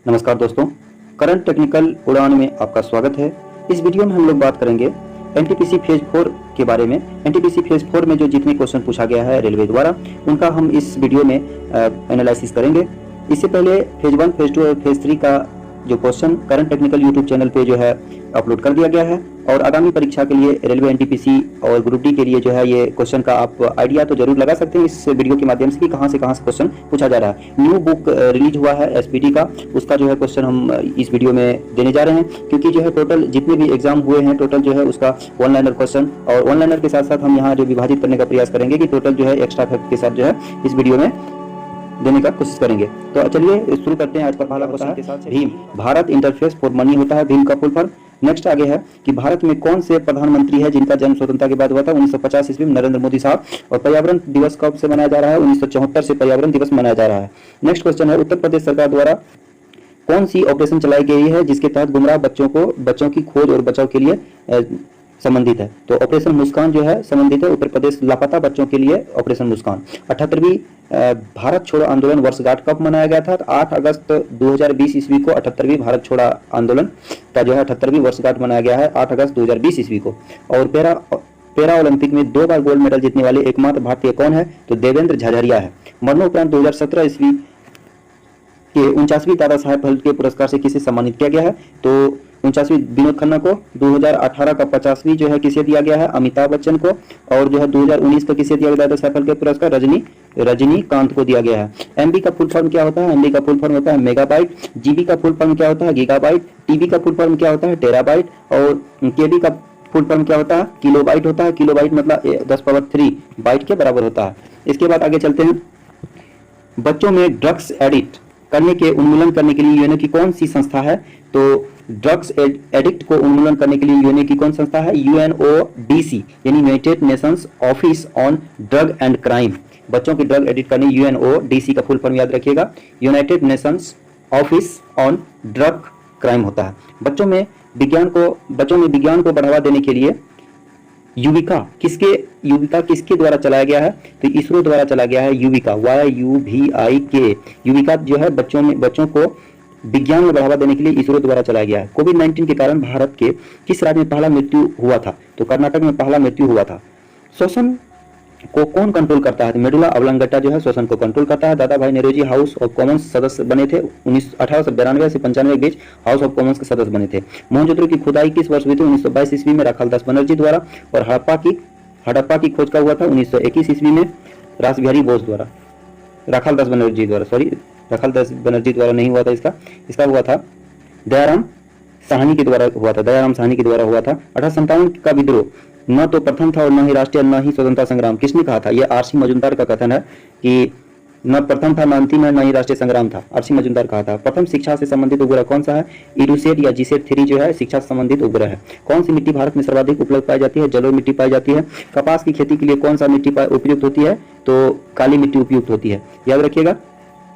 नमस्कार दोस्तों, current technical उड़ान में आपका स्वागत है। इस वीडियो में हम लोग बात करेंगे एनटीपीसी फेज 4 के बारे में। एनटीपीसी फेज 4 में जो जितने क्वेश्चन पूछा गया है रेलवे द्वारा, उनका हम इस वीडियो में एनालिसिस करेंगे। इससे पहले फेज 1, फेज 2 और फेज 3 का जो question current technical YouTube channel पे जो है अपलोड कर दिया गया है, और आगामी परीक्षा के लिए रेलवे एनटीपीसी और ग्रुप डी के लिए जो है ये क्वेश्चन का आप आइडिया तो जरूर लगा सकते हैं इस वीडियो के माध्यम से कि कहां से क्वेश्चन पूछा जा रहा है। न्यू बुक रिलीज हुआ है एसपीटी का, उसका जो है क्वेश्चन हम इस वीडियो में देने जा रहे हैं, क्योंकि जो है टोटल जितने भी एग्जाम हुए हैं टोटल जो है उसका वन लाइनर क्वेश्चन, और वन लाइनर के साथ साथ हम यहाँ जो विभाजित करने का प्रयास करेंगे कि टोटल जो है एक्स्ट्रा फैक्ट के साथ जो है इस वीडियो में देने का कोशिश करेंगे। तो चलिए शुरू करते हैं। आज का पहला क्वेश्चन के साथ Bhim, Bharat interface for money होता है भीम का फुल फॉर्म। नेक्स्ट आगे है कि भारत में कौन से प्रधानमंत्री है जिनका जन्म स्वतंत्रता के बाद हुआ था? 1950 ईस्वी में नरेंद्र मोदी साहब। और पर्यावरण दिवस कब से मनाया जा रहा है? 1974 से पर्यावरण दिवस मनाया जा रहा है। नेक्स्ट क्वेश्चन है, उत्तर प्रदेश सरकार द्वारा कौन सी ऑपरेशन चलाई गई है जिसके तहत गुमराह बच्चों की खोज और बचाव के लिए संबंधित है? तो ऑपरेशन मुस्कान जो है संबंधित है उत्तर प्रदेश लापता बच्चों के लिए ऑपरेशन मुस्कान। 78वीं भारत छोड़ो आंदोलन वर्षगांठ कब मनाया गया था? 8 अगस्त 2020 ईस्वी को 78वीं भारत छोड़ो आंदोलन का जो है 78वीं वर्षगांठ मनाया गया है 8 अगस्त 2020 ईस्वी को। और पैरा ओलंपिक में 2 बार गोल्ड मेडल जीतने वाले एकमात्र भारतीय कौन है? तो देवेंद्र झाझरिया है। मरणोपरांत 2017 ईस्वी के 49वीं दादा साहेब फाल्के पुरस्कार से किसे सम्मानित किया गया है? तो 49वीं विनोद खन्ना को। 2018 का 50वीं जो है किसे दिया गया है? अमिताभ बच्चन को। और जो है 2019 का किसे दिया गया दादा साहेब फाल्के पुरस्कार? रजनीकांत को दिया गया है। एमबी का फुल फॉर्म क्या होता है? एमबी का फुल फॉर्म होता है मेगाबाइट। जीबी का फुल फॉर्म क्या होता है? गीगाबाइट। टीबी का फुल फॉर्म क्या होता है? टेराबाइट। और केबी का फुल फॉर्म क्या होता है? किलोबाइट होता है। किलोबाइट मतलब 10⁻³ बाइट के बराबर होता है। इसके बाद आगे चलते हैं। बच्चों में ड्रग्स एडिक्ट करने के उन्मूलन करने के लिए यूएनओ की कौन सी संस्था है? तो ड्रग्स एडिक्ट को उन्मूलन करने के लिए यूएनओ की कौन संस्था है? यूएनओडीसी यानी United Nations office on drug and crime. बच्चों की ड्रग एडिक्ट करने यूएनओडीसी का फुल फॉर्म याद रखिएगा, United Nations office on drug crime होता है। बच्चों में विज्ञान को बढ़ावा देने के लिए युविका किसके द्वारा चलाया गया है? तो इसरो द्वारा चलाया गया है युविका, YUVIK। युविका जो है बच्चों को विज्ञान में बढ़ावा देने के लिए इसरो द्वारा चलाया गया है। कोविड-19 के कारण भारत के किस राज्य में पहला मृत्यु हुआ था? तो कर्नाटक में पहला मृत्यु हुआ था। श्वसन को कौन कंट्रोल करता है? तो मेडुला ऑब्लांगेटा जो है श्वसन को कंट्रोल करता है। दादा भाई नौरोजी हाउस ऑफ कॉमन्स सदस्य बने थे 1892 से 95 के बीच हाउस ऑफ कॉमन्स के सदस्य बने थे। मोहनजोदड़ो की खुदाई किस वर्ष हुई थी? 1922 ईस्वी में राखालदास बनर्जी द्वारा। और हड़प्पा की खोज का हुआ था 1921 ईस्वी में रासबिहारी बोस द्वारा, राखालदास बनर्जी द्वारा नहीं हुआ था। इसका हुआ था दयाराम साहनी के द्वारा हुआ था। 1857 का विद्रोह न तो प्रथम था और न ही राष्ट्रीय न ही स्वतंत्रता संग्राम, किसने कहा था? यह आरसी मजूमदार का कथन है कि न प्रथम था, न अंतिम है, न ही राष्ट्रीय संग्राम था। आरसी मजूमदार कहा था। प्रथम शिक्षा से संबंधित उपग्रह कौन सा है? इडुसेट या जीसेट 3 जो है शिक्षा से संबंधित उपग्रह है। कौन सी मिट्टी भारत में सर्वाधिक उपलब्ध पाई जाती है? जलोढ़ मिट्टी पाई जाती है। कपास की खेती के लिए कौन सा मिट्टी उपयुक्त होती है? तो काली मिट्टी उपयुक्त होती है, याद रखिएगा।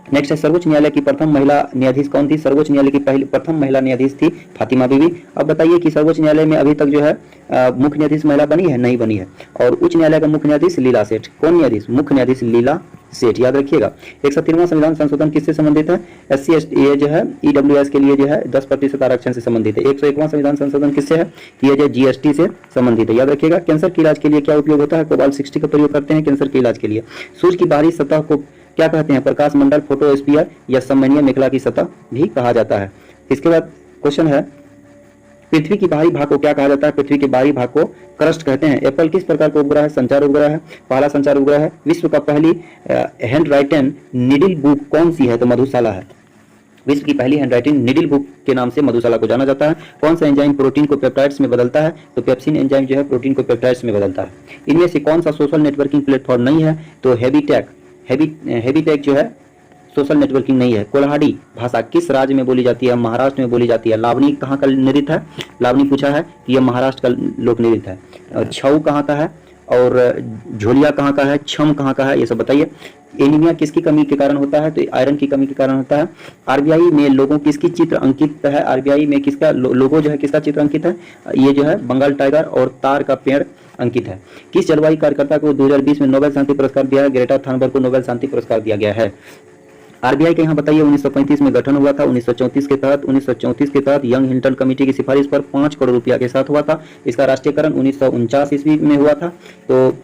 नेक्स्ट है, सर्वोच्च न्यायालय की प्रथम महिला न्यायाधीश कौन थी? सर्वोच्च न्यायालय की प्रथम महिला न्यायाधीश थी फातिमा बीवी। अब बताइए कि सर्वोच्च न्यायालय में अभी तक जो है मुख्य न्यायाधीश महिला बनी है? नहीं बनी है। और उच्च न्यायालय का मुख्य न्यायाधीश लीला सेठ। कौन न्यायाधीश? मुख्य न्यायाधीश लीला सेठ, याद रखिएगा। 113वां संविधान संशोधन किससे संबंधित है? SC ST जो है EWS के लिए जो है 10% आरक्षण से संबंधित है। 101वां संविधान संशोधन किससे है? ये जो GST से संबंधित है, याद रखिएगा। कैंसर के इलाज के लिए क्या उपयोग होता है? कोबाल्ट 60 का प्रयोग करते हैं कैंसर के इलाज के लिए। सूर्य की बाहरी सतह को क्या कहते हैं? प्रकाश मंडल, फोटोस्फीयर या समन्वय मेखला की सतह भी कहा जाता है। इसके बाद क्वेश्चन है, पृथ्वी की बाहरी भाग को क्या कहा जाता है? पृथ्वी के बाहरी भाग को क्रस्ट कहते हैं। एप्पल किस प्रकार का उपग्रह है? संचार उपग्रह है, पहला संचार उपग्रह है। विश्व का पहली हैंड राइटन निडल बुक कौन सी है? तो मधुशाला है। विश्व की पहली हैंडराइटिंग निडल बुक के नाम से मधुशाला को जाना जाता है। कौन सा एंजाइम प्रोटीन को पेप्टाइड्स में बदलता है? तो पेप्सिन एंजाइम जो है प्रोटीन को पेप्टाइड्स में बदलता है। इनमें से कौन सा सोशल नेटवर्किंग प्लेटफॉर्म नहीं है? तो हैबिटेक जो है सोशल नेटवर्किंग नहीं है। कोल्हाड़ी भाषा किस राज्य में बोली जाती है? महाराष्ट्र में बोली जाती है। लावनी कहाँ का नृत्य है? लावनी पूछा है कि यह महाराष्ट्र का लोक नृत्य है। छऊ कहाँ का है? और झोलिया कहाँ का है? छम कहाँ का है? ये सब बताइए। एनीमिया किसकी कमी के कारण होता है? तो आयरन की कमी के कारण होता है। आरबीआई में लोगों किसकी चित्र अंकित है? आरबीआई में किसका लोगो जो है किसका चित्र अंकित है? ये जो है बंगाल टाइगर और तार का पेड़ अंकित है। किस जलवायु कार्यकर्ता को 2020 में नोबेल शांति पुरस्कार दिया है? ग्रेटा थनबर्ग को नोबेल शांति पुरस्कार दिया गया है। आरबीआई के यहाँ बताइए 1935 में गठन हुआ था। 1934 के तहत यंग हिल्टन कमेटी की सिफारिश पर 5 करोड़ रुपया के साथ हुआ था। इसका राष्ट्रीयकरण 1949 ईस्वी में हुआ था। तो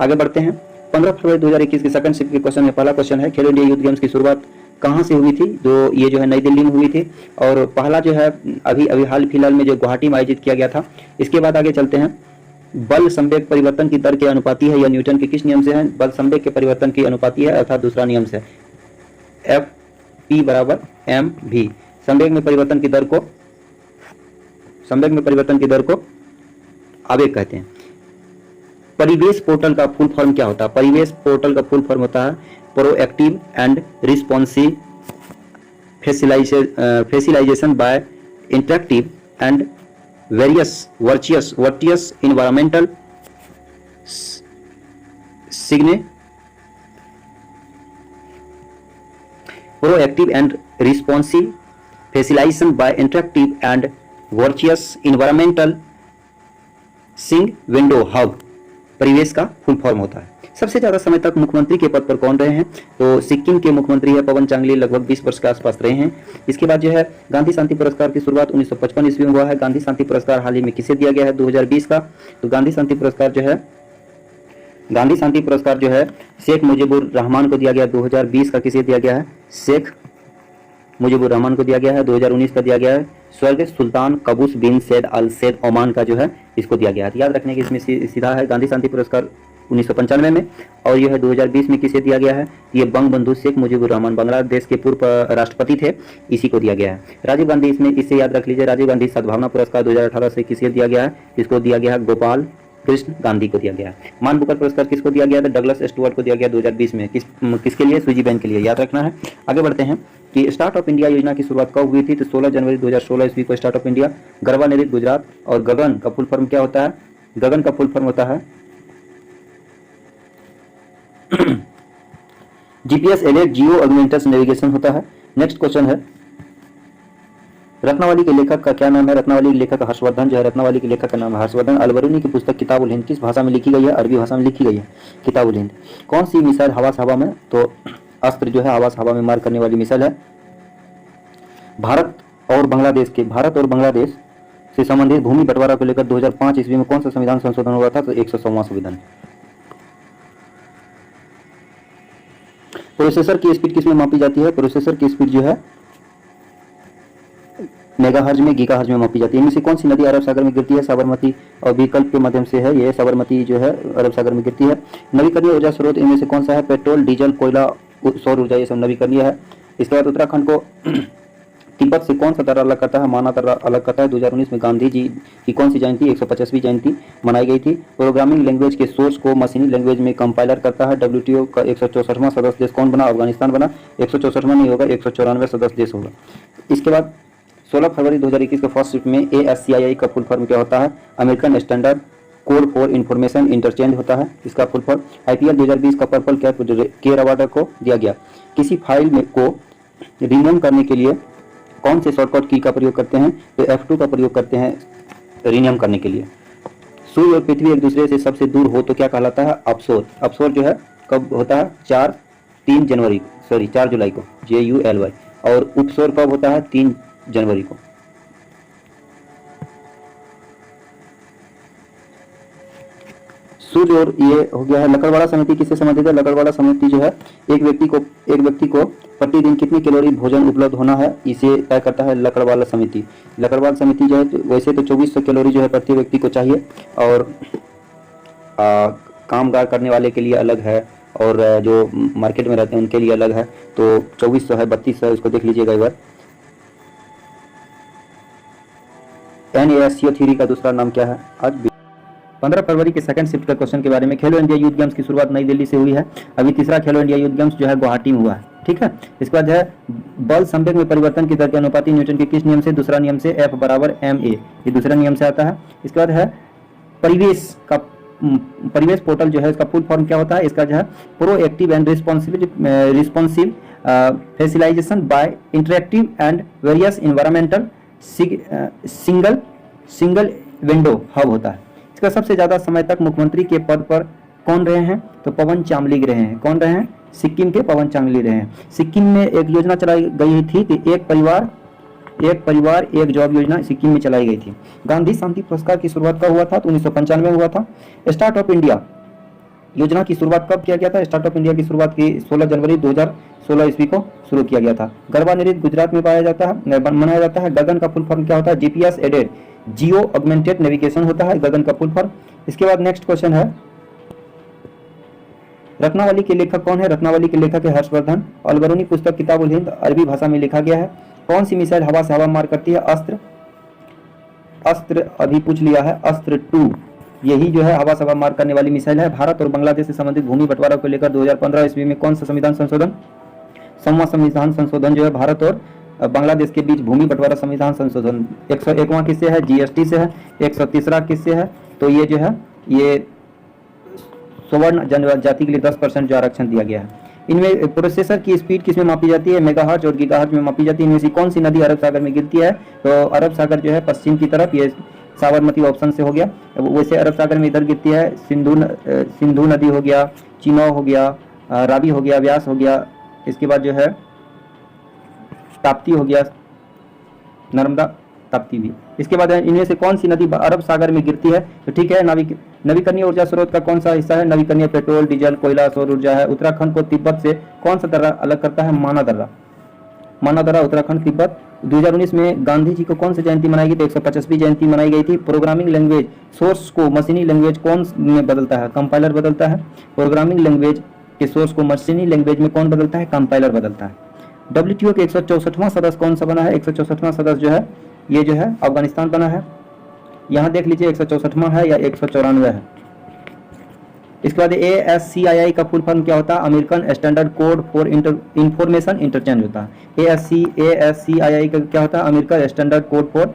आगे बढ़ते हैं। 15 फरवरी 2021 के सेकंड शिफ्ट के क्वेश्चन में पहला क्वेश्चन है, खेलो इंडिया यूथ गेम्स की शुरुआत कहाँ से हुई थी? जो ये जो है नई दिल्ली में हुई थी, और पहला जो है अभी हाल फिलहाल में जो गुवाहाटी में आयोजित किया गया था। इसके बाद आगे चलते हैं। बल संवेग परिवर्तन की दर के अनुपाती है, यह न्यूटन के किस नियम से है? बल संवेग के परिवर्तन की अनुपाती है, अर्थात दूसरा नियम से, एफ पी बराबर एम भी। संवेग में परिवर्तन की दर को आवेग कहते हैं। परिवेश पोर्टल का फुल फॉर्म क्या होता है? परिवेश पोर्टल का फुल फॉर्म होता है proactive and responsive facilitation by interactive and virtuous environmental single proactive and responsive facilitation by interactive and virtuous environmental single window hub Parivesh का फुल फॉर्म होता है। सबसे ज्यादा समय तक मुख्यमंत्री के पद पर कौन रहे हैं? तो सिक्किम के मुख्यमंत्री है पवन चांगली, लगभग 20 वर्ष के आसपास रहे हैं। इसके बाद जो है गांधी शांति पुरस्कार की शुरुआत 1955 ईस्वी में हुआ है। गांधी शांति पुरस्कार हाल ही में किसे दिया गया है? 2020 का। तो गांधी शांति पुरस्कार जो है शेख मुजीबुर रहमान को दिया गया। 2020 का किसे दिया गया है? शेख मुजीबुर रहमान को दिया गया है। 2019 का दिया गया है स्वर्गीय सुल्तान कबूस बिन सैद अल सैद ओमान का जो है इसको दिया गया है। याद रखने की इसमें सीधा है गांधी शांति पुरस्कार 1995 में, और यह है 2020 में किसे दिया गया है? ये बंग बंधु शेख मुजीबुर रहमान, बांग्लादेश के पूर्व राष्ट्रपति थे, इसी को दिया गया है। राजीव गांधी, इसमें इससे याद रख लीजिए, राजीव गांधी सद्भावना पुरस्कार 2018 से किसे दिया गया है? इसको दिया गया है गोपाल कृष्ण गांधी को दिया गया है। मान बुकर पुरस्कार किसको दिया गया था? डगलस स्टुअर्ट को दिया गया 2020 में। किसके लिए? स्विजी बैंक के लिए, याद रखना है। आगे बढ़ते हैं कि स्टार्टअप इंडिया योजना की शुरुआत कब हुई थी? तो 16 जनवरी 2016 ईस्वी को स्टार्टअप इंडिया गरबा निर्मित गुजरात। और गगन का फुल फॉर्म क्या होता है? गगन का फुल फॉर्म होता है GPS AILET geo augmented navigation होता है। नेक्स्ट क्वेश्चन है, रत्नावली के लेखक का क्या नाम है? रत्नावली के लेखक हर्षवर्धन जो है, रत्नावली के लेखक का नाम है हर्षवर्धन। अलबरूनी की पुस्तक किताबुल हिंद किस भाषा में लिखी गई है? अरबी भाषा में लिखी गई है किताबुल हिंद। कौन सी मिसाइल हवा में? तो अस्त्र जो है हवा में मार करने वाली मिसाइल है। भारत और बांग्लादेश से संबंधित भूमि बंटवारा को लेकर 2005 ईस्वी में कौन सा संविधान संशोधन हुआ था? तो 100वां संविधान। प्रोसेसर की स्पीड किसमें मापी जाती है? प्रोसेसर की स्पीड जो है मेगाहर्ट्ज में, गीगाहर्ट्ज में मापी जाती है। इनमें से कौन सी नदी अरब सागर में गिरती है? साबरमती, और विकल्प के माध्यम से है ये साबरमती जो है अरब सागर में गिरती है। नवीकरणीय ऊर्जा स्रोत इनमें से कौन सा है? पेट्रोल, डीजल, कोयला, सौर ऊर्जा, ये सब नवीकरणीय है। इसके बाद उत्तराखंड को तिब्बत से कौन सा दर्रा अलग करता है? माना दर्रा अलग करता है। 2019 में गांधी जी की कौन सी जयंती 150वीं जयंती मनाई गई थी। प्रोग्रामिंग लैंग्वेज के सोर्स को मशीनी लैंग्वेज में कंपाइलर करता है। डब्ल्यूटीओ का 164वां सदस्य देश कौन बना? अफगानिस्तान बना। 164वां नहीं होगा, 194 सदस्य देश होगा। इसके बाद 16 फरवरी 2021 के फर्स्ट शिफ्ट में ASCII का फुल फॉर्म क्या होता है? American standard code for information interchange होता है इसका फुल फॉर्म। IPL 2020 का पर्पल कैप केयर अवार्ड को दिया गया। किसी फाइल में को रीनेम करने के लिए कौन से शॉर्टकट की का प्रयोग करते हैं? तो F2 का प्रयोग करते हैं रीनेम करने के लिए। सूर्य और पृथ्वी एक दूसरे से सबसे दूर हो तो क्या कहलाता है? अपसोर। अपसोर जो है कब होता है? 4 जुलाई को, JULY। और उपसोर कब होता है? 3 जनवरी को। सूर्य और ये हो गया है। लकड़वाला समिति किससे संबंधित है? लकड़वाला समिति जो है एक व्यक्ति को प्रतिदिन कितनी कैलोरी भोजन उपलब्ध होना है, इसे तय करता है लकड़वाला समिति। लकड़वाला समिति जो है वैसे तो 2400 कैलोरी जो है प्रति व्यक्ति को चाहिए, और कामगार करने वाले के लिए अलग है, और जो मार्केट में रहते हैं उनके लिए अलग है। तो 2400 है, 3200 है, उसको देख लीजिएगा एक बार। NASCO थ्योरी का दूसरा नाम क्या है? आज 15 फरवरी के सेकंड शिफ्ट का क्वेश्चन के बारे में। खेलो इंडिया यूथ गेम्स की शुरुआत नई दिल्ली से हुई है। अभी तीसरा खेलो इंडिया यूथ गेम्स जो है गुवाहाटी में हुआ है। ठीक है। इसके बाद है बल संवेग में परिवर्तन की दर के अनुपाती न्यूटन के किस नियम से? दूसरा नियम से, F बराबर ma, ये दूसरा नियम से आता है। इसके बाद है परिवेश पोर्टल जो है इसका फुल फॉर्म क्या होता है? इसका जो है proactive and responsive facilitation by interactive and various environmental single window hub होता है। इसका सबसे ज्यादा समय तक मुख्यमंत्री के पद पर कौन रहे हैं? तो पवन चामलिंग रहे हैं। कौन रहे हैं? सिक्किम के पवन चामलिंग रहे हैं। सिक्किम में एक योजना चलाई गई थी कि एक परिवार एक जॉब योजना सिक्किम में चलाई गई थी। गांधी शांति पुरस्कार की शुरुआत कब हुआ था? तो 1995 में हुआ था। स्टार्टअप इंडिया योजना की शुरुआत कब किया गया था? स्टार्टअप इंडिया की शुरुआत की 16 जनवरी 2016 ईस्वी को शुरू किया गया था। गरबा नृत्य गुजरात में पाया जाता है, मनाया जाता है। गगन का फुल फॉर्म क्या होता है? GPS aided geo augmented navigation होता है गगन का फुल फॉर्म। इसके बाद नेक्स्ट क्वेश्चन है, रत्नावली के लेखक कौन है? रत्नावली के लेखक है हर्षवर्धन। अलबरूनी पुस्तक किताब उल हिंद अरबी भाषा में लिखा गया है। कौन सी मिसाइल हवा से हवा मार करती है? अस्त्र अभी पूछ लिया है, अस्त्र 2 यही जो है हवा से हवा मार करने वाली मिसाइल है। भारत और बांग्लादेश से संबंधित भूमि बंटवारा को लेकर 2015 ईस्वी में कौन सा संविधान संशोधन? 6वां संविधान संशोधन जो है भारत और बांग्लादेश के बीच भूमि बंटवारा संविधान संशोधन 101वां किससे है? जीएसटी से है। 130वां किससे है? तो ये जो है ये स्वर्ण जनजाति के लिए 10% जो आरक्षण दिया गया है। इनमें प्रोसेसर की स्पीड किसमें मापी जाती है? मेगाहर्ट्ज और गीगाहर्ट्ज में मापी जाती है। इनमें से कौन सी नदी अरब सागर में गिरती है? तो अरब सागर जो है पश्चिम की तरफ, ये साबरमती ऑप्शन से हो गया। वैसे अरब सागर में इधर गिरती है सिंधु नदी हो गया, चिनाब हो गया, रावी हो गया, व्यास हो गया। इसके बाद जो है ताप्ती हो गया, नर्मदा ताप्ती भी। इसके बाद इनमें से कौन सी नदी अरब सागर में गिरती है? तो ठीक है, नवीकरणीय ऊर्जा स्रोत का कौन सा हिस्सा है? नवीकरणीय पेट्रोल, डीजल, कोयला, सौर ऊर्जा है। उत्तराखंड को तिब्बत से कौन सा दर्रा अलग करता है? माना दर्रा उत्तराखंड तिब्बत। 2019 में गांधी जी को कौन सी जयंती मनाई गई? तो 150वीं जयंती मनाई गई थी। प्रोग्रामिंग लैंग्वेज सोर्स को मशीनी लैंग्वेज कौन में बदलता है? कंपाइलर बदलता है। प्रोग्रामिंग लैंग्वेज के सोर्स को मशीनी लैंग्वेज में कौन बदलता है? कंपाइलर बदलता है। WTO के 164वां सदस्य कौन सा बना है? 164वां सदस्य जो है ये जो है अफगानिस्तान बना है। यहाँ देख लीजिए 164वां है या 194 है। इसके बाद ASCII का फुल फॉर्म क्या होता है? American standard code for information interchange होता है। ASCII का क्या होता है? American standard code for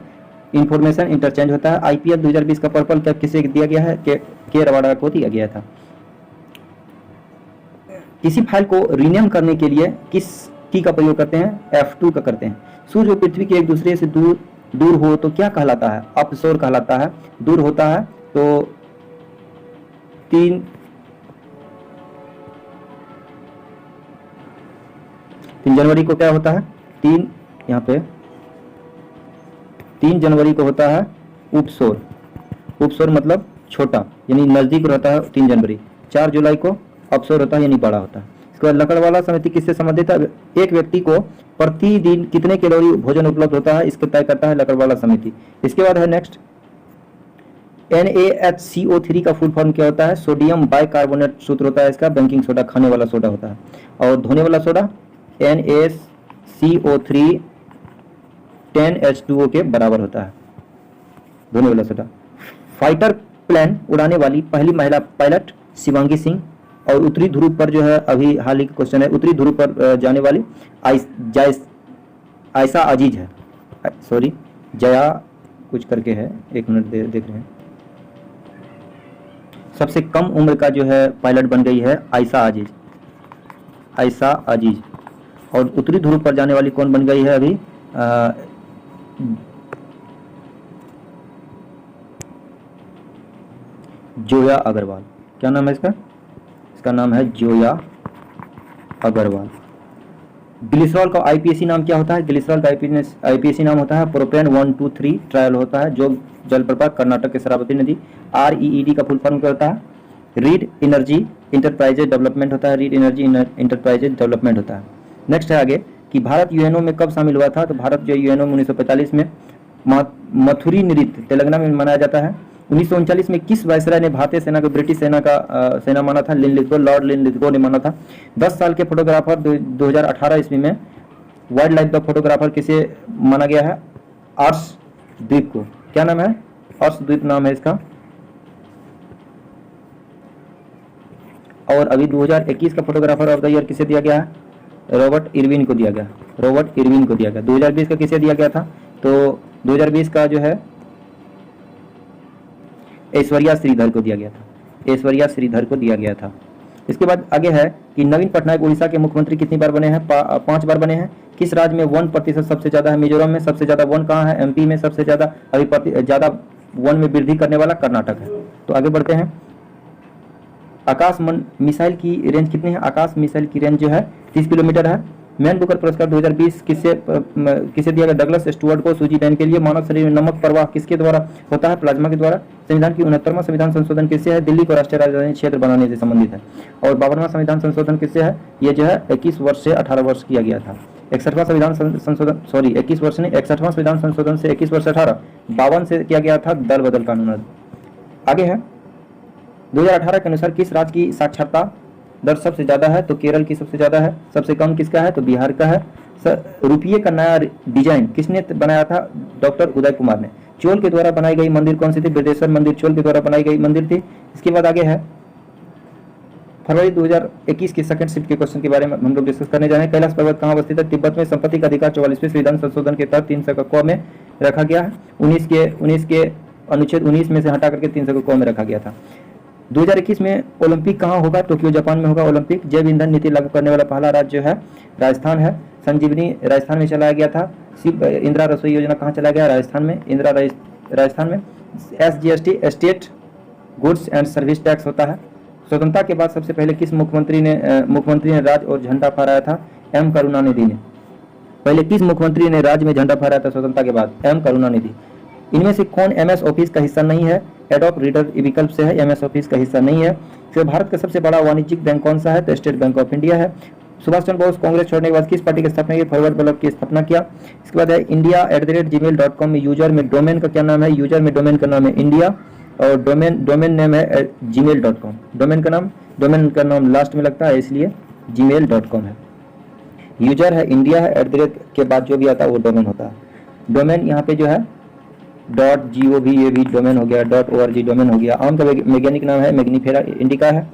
information interchange होता है। IPL 2020 का पर्पल कैप किसे दिया गया है? के रवाडा को दिया गया था। किसी फाइल को रीनेम करने के लिए किस की का प्रयोग करते हैं? F2 का करते हैं। सूर्य और पृथ्वी के एक दूसरे से दूर हो तो क्या कहलाता है? अपसौर कहलाता है। दूर होता है तो 3 जनवरी को क्या होता है? 3 यहाँ पे 3 जनवरी को होता है उपसौर। उपसौर मतलब छोटा, यानी नजदीक रहता है 3 जनवरी। 4 जुलाई को अपसौर होता है, यानी बड़ा होता है। इसके बाद लकड़वाला समिति किससे संबंधित है? एक व्यक्ति को प्रतिदिन कितने कैलोरी भोजन उपलब्ध होता है, इसको तय करता है लकड़वाला समिति। इसके बाद है नेक्स्ट NaHCO3 का फुल फॉर्म क्या होता है? सोडियम बाइकार्बोनेट सूत्र होता है इसका। बेकिंग सोडा खाने वाला सोडा होता है। और धोने वाला सोडा NaCO3 10H2O के बराबर होता है, धोने वाला सोडा। फाइटर प्लेन उड़ाने वाली पहली महिला पायलट शिवांगी सिंह। और उत्तरी ध्रुव पर जो है अभी हाल ही क्वेश्चन है, उत्तरी ध्रुव पर जाने वाली आयशा अजीज है, सॉरी जया कुछ करके है, एक मिनट देख रहे हैं। सबसे कम उम्र का जो है पायलट बन गई है आयशा अजीज। और उत्तरी ध्रुव पर जाने वाली कौन बन गई है अभी? जोया अग्रवाल। क्या नाम है इसका? इसका नाम है जोया अग्रवाल। ग्लिसरॉल का आईपीएसी नाम क्या होता है? ग्लिसरॉल का आईपीएसी नाम होता है प्रोपेन 123 ट्रायल होता है। जो जलप्रपात कर्नाटक के शरावती नदी। REED का फुल फॉर्म क्या होता है? रीड एनर्जी इंटरप्राइजेज डेवलपमेंट होता है। रीड एनर्जी इंटरप्राइजेज डेवलपमेंट होता है। नेक्स्ट है आगे कि भारत यूएनओ में कब शामिल हुआ था? तो भारत जो यूएनओ में 1945 में मथुरी नृत्य तेलंगाना में मनाया जाता है। 1939 में किस वायसराय ने भारतीय सेना को ब्रिटिश सेना का सेना माना था? लॉर्ड लिनलिथगो ने माना था। 10 साल के फोटोग्राफर 2018 ईस्वी में वाइल्ड लाइफ का फोटोग्राफर किसे माना गया है? अर्शदीप को। क्या नाम है? अर्शदीप नाम है इसका। और अभी 2021 का फोटोग्राफर ऑफ द ईयर किसे दिया गया है? रॉबर्ट इरविन को दिया गया। 2020 का किसे दिया गया था? तो 2020 का जो है ऐश्वर्या श्रीधर को दिया गया था। इसके बाद आगे है कि नवीन पटनायक उड़ीसा के मुख्यमंत्री कितनी बार बने हैं? 5 बार बने हैं। किस राज्य में 1% सबसे ज्यादा है? मिजोरम में। सबसे ज्यादा वन कहाँ है? MP में। सबसे ज्यादा अभी ज्यादा वन में वृद्धि करने वाला कर्नाटक है। तो आगे बढ़ते हैं। आकाश मिसाइल की रेंज कितनी है? आकाश मिसाइल की रेंज जो है 30 किलोमीटर है। मैन बुकर पुरस्कार 2020 किसे दिया गया? डगलस स्टुअर्ट को सूजी डैन के लिए। मानव शरीर में नमक प्रवाह किसके द्वारा होता है? प्लाज्मा के द्वारा। संविधान की 69वां संविधान संशोधन किससे है? दिल्ली को राष्ट्रीय राजधानी क्षेत्र बनाने से संबंधित है। और 52वां संविधान संशोधन किससे है? ये जो है 21 वर्ष से 18 वर्ष किया गया था। 61वां संविधान संशोधन 21 वर्ष नहीं, 61वां संविधान संशोधन से 21 वर्ष 18, 52 से किया गया था दल बदल कानून। आगे है 2018 के अनुसार किस राज्य की साक्षरता दर सबसे ज्यादा है? तो केरल की सबसे ज्यादा है। सबसे कम किसका है? तो बिहार का है। रुपये का नया डिजाइन किसने बनाया था? डॉक्टर उदय कुमार ने। चोल के द्वारा बनाई गई मंदिर कौन सी थी? बृहदेश्वर मंदिर चोल के द्वारा बनाई गई मंदिर थी। इसके बाद आगे है फरवरी 2021 की सेकंड शिफ्ट के क्वेश्चन के बारे में हम लोग डिस्कस करने जा रहे हैं। कैलाश पर्वत कहाँ अवस्थित है? तिब्बत में। संपत्ति का अधिकार 44वें संविधान संशोधन के तहत 300 क में रखा गया है। 19 के अनुच्छेद 19 में से हटा करके 300 क में रखा गया था। 2021 में ओलंपिक कहाँ होगा? टोक्यो जापान में होगा ओलंपिक। जैव ईंधन नीति लागू करने वाला पहला राज्य जो है राजस्थान है। संजीवनी राजस्थान में चलाया गया था। इंदिरा रसोई योजना कहाँ चलाया गया? राजस्थान में। इंदिरा राजस्थान में। SGST state goods and service tax होता है। स्वतंत्रता के बाद सबसे पहले किस मुख्यमंत्री ने राज और झंडा फहराया था? M करुणानिधि ने। पहले किस मुख्यमंत्री ने राज्य में झंडा फहराया था स्वतंत्रता के बाद? M करुणानिधि। इनमें से कौन MS ऑफिस का हिस्सा नहीं है? एडोप रीडर विकल्प से है, MS ऑफिस का हिस्सा नहीं है। फिर भारत का सबसे बड़ा वाणिज्यिक बैंक कौन सा है? तो स्टेट बैंक ऑफ इंडिया है। सुभाष चंद्र बोस कांग्रेस छोड़ने के बाद किस पार्टी की स्थापना की? फॉरवर्ड ब्लॉक की स्थापना किया। इसके बाद है india@gmail.com में यूजर में डोमेन का क्या नाम है? यूजर में डोमेन का नाम है इंडिया और डोमेन नेम है gmail.com। डोमेन का नाम लास्ट में लगता है इसलिए gmail.com है। यूजर है इंडिया है, @ के बाद जो भी आता है वो डोमेन होता है। डोमेन यहाँ पे जो है .gov ये भी डोमेन हो गया, .org डोमेन हो गया। आम का वैज्ञानिक नाम है मैग्नीफेरा इंडिका है।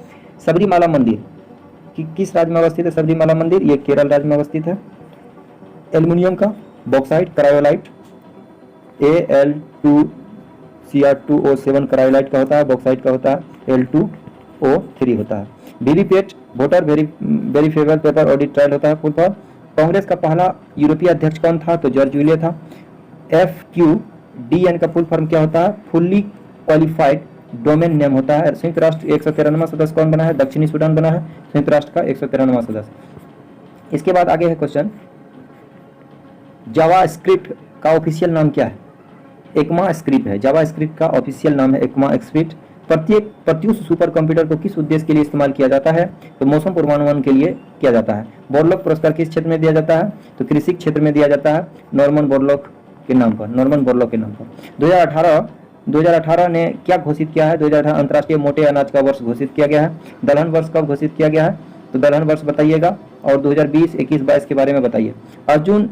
सबरीमाला मंदिर किस राज्य में अवस्थित है? सबरीमाला मंदिर ये केरल राज्य में अवस्थित है। एल्युमिनियम का बॉक्साइट क्रायोलाइट Al2Cr2O7 क्रायोलाइट का होता है। बॉक्साइट का होता है Al2O3 होता है। VVPAT voter verifiable paper audit trial होता है फुल फॉर्म। कांग्रेस का पहला यूरोपीय अध्यक्ष कौन था? तो जॉर्ज जूलिया था। FQDN का फुल फॉर्म क्या होता है? फुल्ली क्वालिफाइड डोमेन नेम होता है। संयुक्त राष्ट्र 193वां सदस्य कौन बना है? दक्षिणी सूडान बना है संयुक्त राष्ट्र का 193वां सदस्य। इसके बाद आगे है क्वेश्चन, जावास्क्रिप्ट का ऑफिशियल नाम क्या है? एकमा स्क्रिप्ट है। जावास्क्रिप्ट का ऑफिशियल नाम है Ekma script. Pratyush super computer को किस उद्देश्य के लिए इस्तेमाल किया जाता है? तो मौसम पूर्वानुमान के लिए किया जाता है। बोरलॉग पुरस्कार किस क्षेत्र में दिया जाता है? तो कृषि क्षेत्र में दिया जाता है नॉर्मन बोरलॉग के नाम पर। 2018 ने क्या घोषित किया है? 2018 अंतर्राष्ट्रीय मोटे अनाज का वर्ष घोषित किया गया है। दलहन वर्ष कब घोषित किया गया है? तो दलहन वर्ष बताइएगा और 2020, 21, 22 के बारे में बताइए। अर्जुन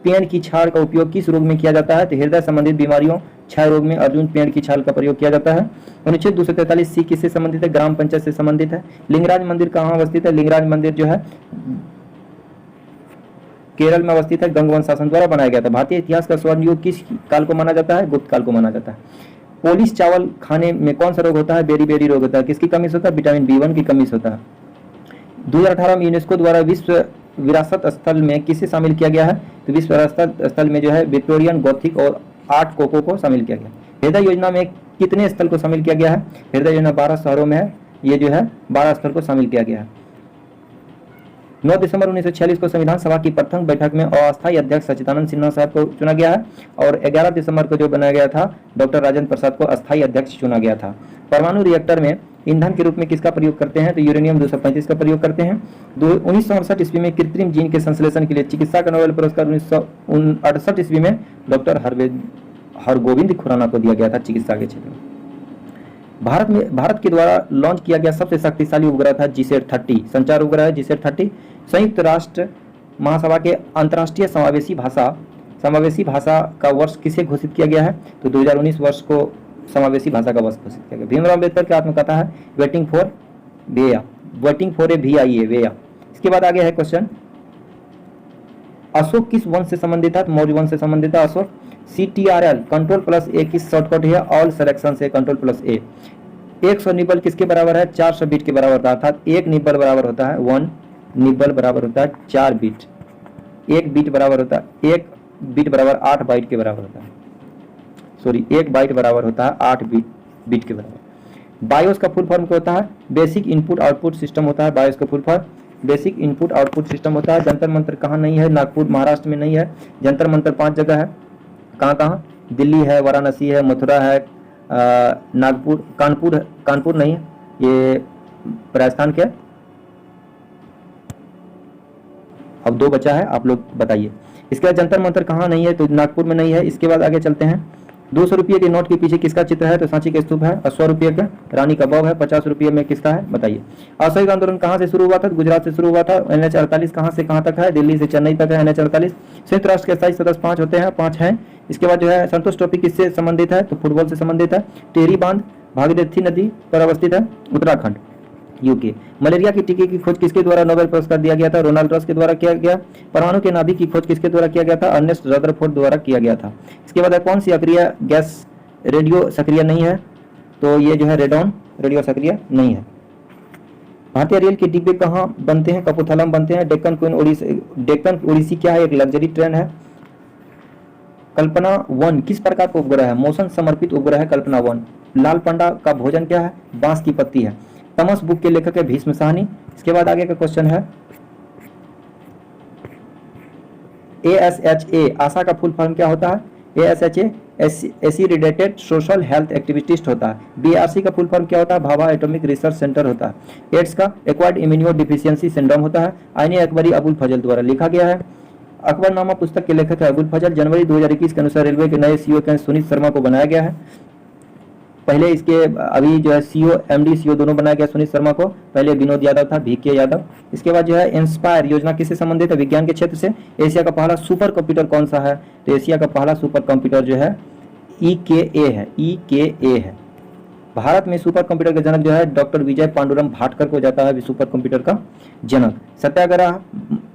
पेड़ की छाल का उपयोग किस रोग में किया जाता है? तो हृदय संबंधित बीमारियों क्षय रोग में अर्जुन पेड़ की छाल का प्रयोग किया जाता है। अनुच्छेद 243C किससे संबंधित है? ग्राम पंचायत से संबंधित है। लिंगराज मंदिर कहाँ अवस्थित है? लिंगराज मंदिर जो है केरल में अवस्थित है। गंगवंश शासन द्वारा बनाया गया था। भारतीय इतिहास का स्वर्ण युग किस काल को माना जाता है? गुप्त काल को माना जाता है। पोलिश चावल खाने में कौन सा रोग होता है? बेरी रोग होता है। किसकी कमी से होता है? विटामिन B1 की कमी से होता है। 2018 में यूनेस्को द्वारा विश्व विरासत स्थल में किसे शामिल किया गया है? तो विश्व विरासत स्थल में जो है विक्टोरियन, गॉथिक और आर्ट कोको को शामिल किया गया। हृदय योजना में कितने स्थल को शामिल किया गया है? हृदय योजना 12 शहरों में है। ये जो है 12 स्थल को शामिल किया गया है। 9 दिसंबर 1946 को संविधान सभा की प्रथम बैठक में अस्थायी अध्यक्ष सच्चिदानंद सिन्हा साहब को चुना गया है और 11 दिसंबर को जो बनाया गया था डॉक्टर राजेंद्र प्रसाद को अस्थायी अध्यक्ष चुना गया था। परमाणु रिएक्टर में ईंधन के रूप में किसका प्रयोग करते हैं? तो यूरेनियम 235 का प्रयोग करते हैं। 1968 ईस्वी में कृत्रिम जीन के संश्लेषण के लिए चिकित्सा का नोबेल पुरस्कार 1968 ईस्वी में डॉक्टर हरगोविंद खुराना को दिया गया था चिकित्सा के क्षेत्र में। भारत के द्वारा लॉन्च किया गया सबसे शक्तिशाली उपग्रह था GSAT-30 संचार उपग्रह है GSAT-30। संयुक्त राष्ट्र महासभा के अंतर्राष्ट्रीय समावेशी भाषा का वर्ष किसे घोषित किया गया है? तो 2019 वर्ष को समावेशी भाषा का वर्ष घोषित किया गया। भीमराव अम्बेडकर की आत्मकथा है वेटिंग फॉर ए वेया। इसके बाद आगे है क्वेश्चन, अशोक किस वंश से संबंधित है? मौर्य वंश से संबंधित है अशोक। CTRL Ctrl+A किस शॉर्टकट है? ऑल सिलेक्शन से Ctrl+A। 100 निबल किसके बराबर है? 400 बिट के बराबर होता है। अर्थात 1 निबल बराबर होता है 1 निबल बराबर होता है 4 बिट। 1 बिट बराबर होता है 1 बिट बराबर 8 बाइट के बराबर होता है। 1 बाइट बराबर होता है 8 बिट के बराबर। बायोस का फुल फॉर्म क्या होता है? बेसिक इनपुट आउटपुट सिस्टम होता है बायोस का full form. Basic input output system होता है। जंतर मंतर कहाँ नहीं है? नागपुर महाराष्ट्र में नहीं है। जंतर मंतर 5 जगह है। कहाँ कहाँ? दिल्ली है, वाराणसी है, मथुरा है, नागपुर, कानपुर नहीं है, ये राजस्थान के। अब 2 बचा है, आप लोग बताइए। इसके बाद जंतर मंतर कहाँ नहीं है? तो नागपुर में नहीं है। इसके बाद आगे चलते हैं। 200 रुपये के नोट के पीछे किसका चित्र है? तो सांची का स्तूप है। और 100 रुपये का रानी का बाग है। 50 रुपये में किसका है? बताइए। असहयोग आंदोलन कहाँ से शुरू हुआ था? गुजरात से शुरू हुआ था। NH 48 कहाँ से कहाँ तक है? दिल्ली से चेन्नई तक है NH 48। संयुक्त राष्ट्र के स्थायी सदस्य 5 होते हैं, 5 हैं। इसके बाद जो है संतोष ट्रॉफी किससे संबंधित है? तो फुटबॉल से संबंधित है। टेहरी बांध भागीरथी नदी पर अवस्थित है, उत्तराखंड, यूके। मलेरिया की टीके की खोज किसके द्वारा नोबेल पुरस्कार दिया गया था? रोनाल्ड रॉस के द्वारा किया गया। परमाणु के नाभिक की खोज किसके द्वारा किया गया था? अर्नेस्ट रदरफोर्ड द्वारा किया गया था। इसके बाद कौन सी अक्रिय गैस रेडियो सक्रिय नहीं है? तो ये जो है रेडॉन रेडियो सक्रिय नहीं है। भारतीय रेल के डिब्बे कहाँ बनते हैं? कपूरथला में बनते हैं। डेक्कन ओडिसी क्या है? एक लग्जरी ट्रेन है। कल्पना 1 किस प्रकार का उपग्रह है? मोशन समर्पित उपग्रह है कल्पना 1। लाल पंडा का भोजन क्या है? बांस की पत्ती है। तमस बुक के लेखक है भीष्म साहनी। इसके बाद आगे का क्वेश्चन है ASHA आशा का फुल फॉर्म क्या होता है? ASHA एसिडेटेड सोशल हेल्थ एक्टिविस्ट होता है। BRC का फुल फॉर्म क्या होता है? भाभा एटॉमिक रिसर्च सेंटर होता है। एड्स का एक्वायर्ड इम्यूनो डिफिशियंसी सिंड्रोम होता है। आईने अकबरी अबुल फजल द्वारा लिखा गया है। अकबरनामा पुस्तक के लेखक है अबुल फजल। जनवरी 2021 के अनुसार रेलवे के नए CEO के सुनीत शर्मा को बनाया गया है। पहले इसके अभी जो है CEO MD CEO दोनों बनाया गया सुनीत शर्मा को। पहले विनोद यादव था, VK यादव। इसके बाद जो है इंस्पायर योजना किससे संबंधित है? विज्ञान के क्षेत्र से। एशिया का पहला सुपर कंप्यूटर कौन सा है? तो एशिया का पहला सुपर कंप्यूटर जो है EKA है, EKA है। भारत में सुपर कंप्यूटर का जनक जो है डॉक्टर विजय पांडुरंग भाटकर को जाता है सुपर कंप्यूटर का जनक। सत्याग्रह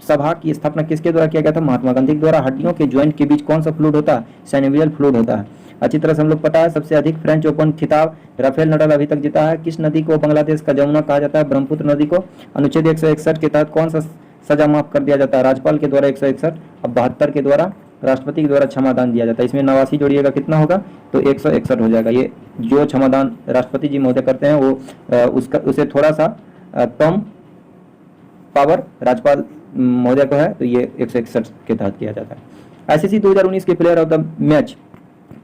सभा की स्थापना किसके द्वारा किया गया था? महात्मा गांधी के द्वारा। हड्डियों के ज्वाइंट के बीच कौन सा फ्लूइड होता है? सिनोवियल फ्लूइड होता है। अच्छी तरह से हम लोग पता है। सबसे अधिक फ्रेंच ओपन खिताब राफेल नडाल अभी तक जीता है। किस नदी को बांग्लादेश का जमुना कहा जाता है? ब्रह्मपुत्र नदी को। अनुच्छेद 161 के तहत कौन सा सजा माफ कर दिया जाता है? राज्यपाल के द्वारा 161 और 72 के द्वारा राष्ट्रपति के द्वारा क्षमादान दिया जाता है। इसमें 89 जोड़िएगा कितना होगा? तो 161 हो जाएगा। ये जो क्षमादान राष्ट्रपति जी महोदय करते हैं वो उसे थोड़ा सा कम पावर राज्यपाल महोदय को है, तो ये 161 के तहत किया जाता है। ICC 2019 के प्लेयर ऑफ द मैच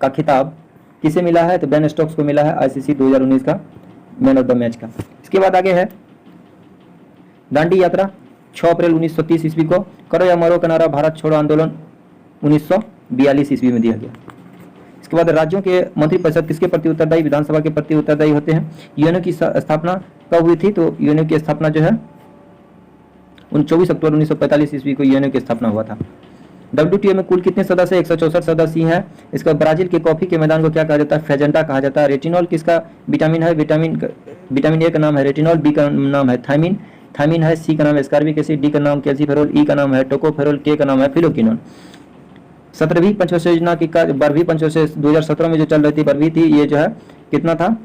का खिताब किसे मिला है? तो बेन स्टोक्स को मिला है ICC 2019 का मैन ऑफ द मैच का। इसके बाद आगे है दांडी यात्रा 6 अप्रैल 1930 ईस्वी को। करो या मरो का नारा भारत छोड़ो आंदोलन 1942 ईस्वी में दिया गया। इसके बाद राज्यों के मंत्रिपरिषद किसके प्रति उत्तरदायी? विधानसभा के प्रति उत्तरदायी होते हैं। यूएनओ की स्थापना कब हुई थी? तो यूएनओ की स्थापना जो है 24 अक्टूबर 1945 ईस्वी को यूएनओ की स्थापना हुआ था। WTO में कुल कितने सदस्य? 164 सदस्य हैं। इसका ब्राजील के कॉफी के मैदान को क्या कहा जाता है? फेजेंटा कहा जाता है। रेटिनॉल किसका विटामिन है? विटामिन A का नाम है रेटिनॉल, B का नाम है थायमिन है, C का नाम है एस्कॉर्बिक एसिड, D का नाम कैल्सीफेरोल, E का नाम है टोकोफेरोल, K का नाम है फिलोक्विनोन। 17वीं पंचवर्षीय योजना की 12वीं पंचवर्षीय 2017 में जो चल रही थी 12वीं थी, ये जो है कितना था?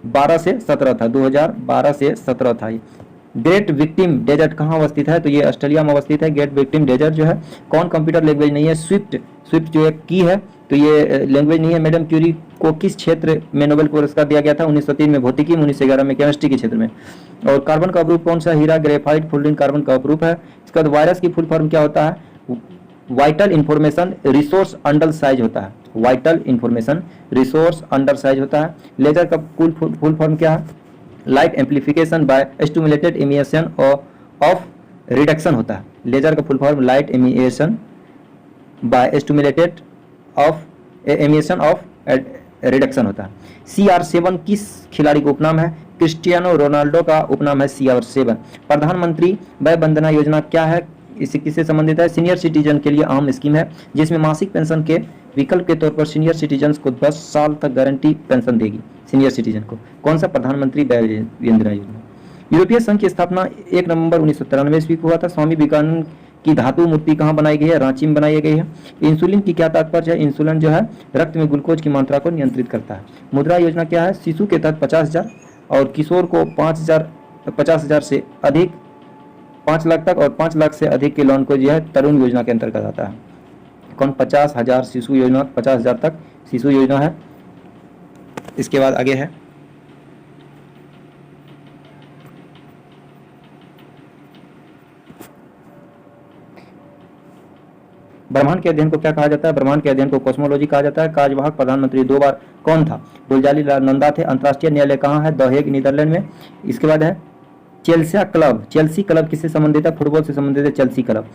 12 से 17 था। 2012 से 17 था। ग्रेट विक्टिम डेजर्ट कहाँ अवस्थित है? तो ये ऑस्ट्रेलिया में अवस्थित है। ग्रेट विक्टिम डेजर्ट जो है कौन कंप्यूटर लैंग्वेज नहीं है? स्विफ्ट जो एक की है, तो ये लैंग्वेज नहीं है। मैडम क्यूरी को किस क्षेत्र में नोबेल पुरस्कार दिया गया था? 1903 में भौतिकी में, 1911 में केमिस्ट्री के क्षेत्र में। और कार्बन का अपरूप कौन सा? हीरा, ग्रेफाइट, फ्लोरीन कार्बन का अपरूप है। इसके बाद वायरस की फुल फॉर्म क्या होता है? Vital information resource under size होता है। Vital information resource under size होता है। लेजर का फुल फॉर्म क्या है? Light amplification by stimulated emission of reduction होता है। लेजर का full form light emission by stimulated of emission of reduction होता है। CR7 किस खिलाड़ी का उपनाम है? क्रिस्टियानो रोनाल्डो का उपनाम है CR7। प्रधानमंत्री वय वंदना योजना क्या है? इसे किससे संबंधित है? सीनियर सिटीजन के लिए अहम स्कीम है, जिसमें मासिक पेंशन के विकल्प के तौर पर सीनियर सिटीजन को 10 साल तक गारंटी पेंशन देगी सीनियर सिटीजन को। कौन सा? प्रधानमंत्री वय वंदना योजना। यूरोपीय संघ की स्थापना 1 नवंबर 1993 ईस्वी को हुआ था। स्वामी विवेकानंद की धातु मूर्ति कहाँ बनाई गई है? रांची में बनाई गई है। इंसुलिन की क्या तात्पर्य है? इंसुलिन जो है रक्त में ग्लूकोज की मात्रा को नियंत्रित करता है। मुद्रा योजना क्या है? शिशु के तहत 50,000 और किशोर को 50,000 से अधिक 5 लाख तक और 5 लाख से अधिक के लोन को जो है तरुण योजना के अंतर्गत आता है। कौन? 50,000 शिशु योजना, 50,000 तक शिशु योजना है। इसके बाद आगे है ब्रह्मांड के अध्ययन को क्या कहा जाता है? ब्रह्मांड के अध्ययन को कॉस्मोलॉजी कहा जाता है। कार्यवाहक प्रधानमंत्री 2 बार कौन था? गुलजारी लाल नंदा थे। अंतर्राष्ट्रीय न्यायालय कहाँ है? द हेग, नीदरलैंड में। इसके बाद है चेल्सिया क्लब। चेल्सी क्लब किससे संबंधित है? फुटबॉल से संबंधित है चेल्सी क्लब।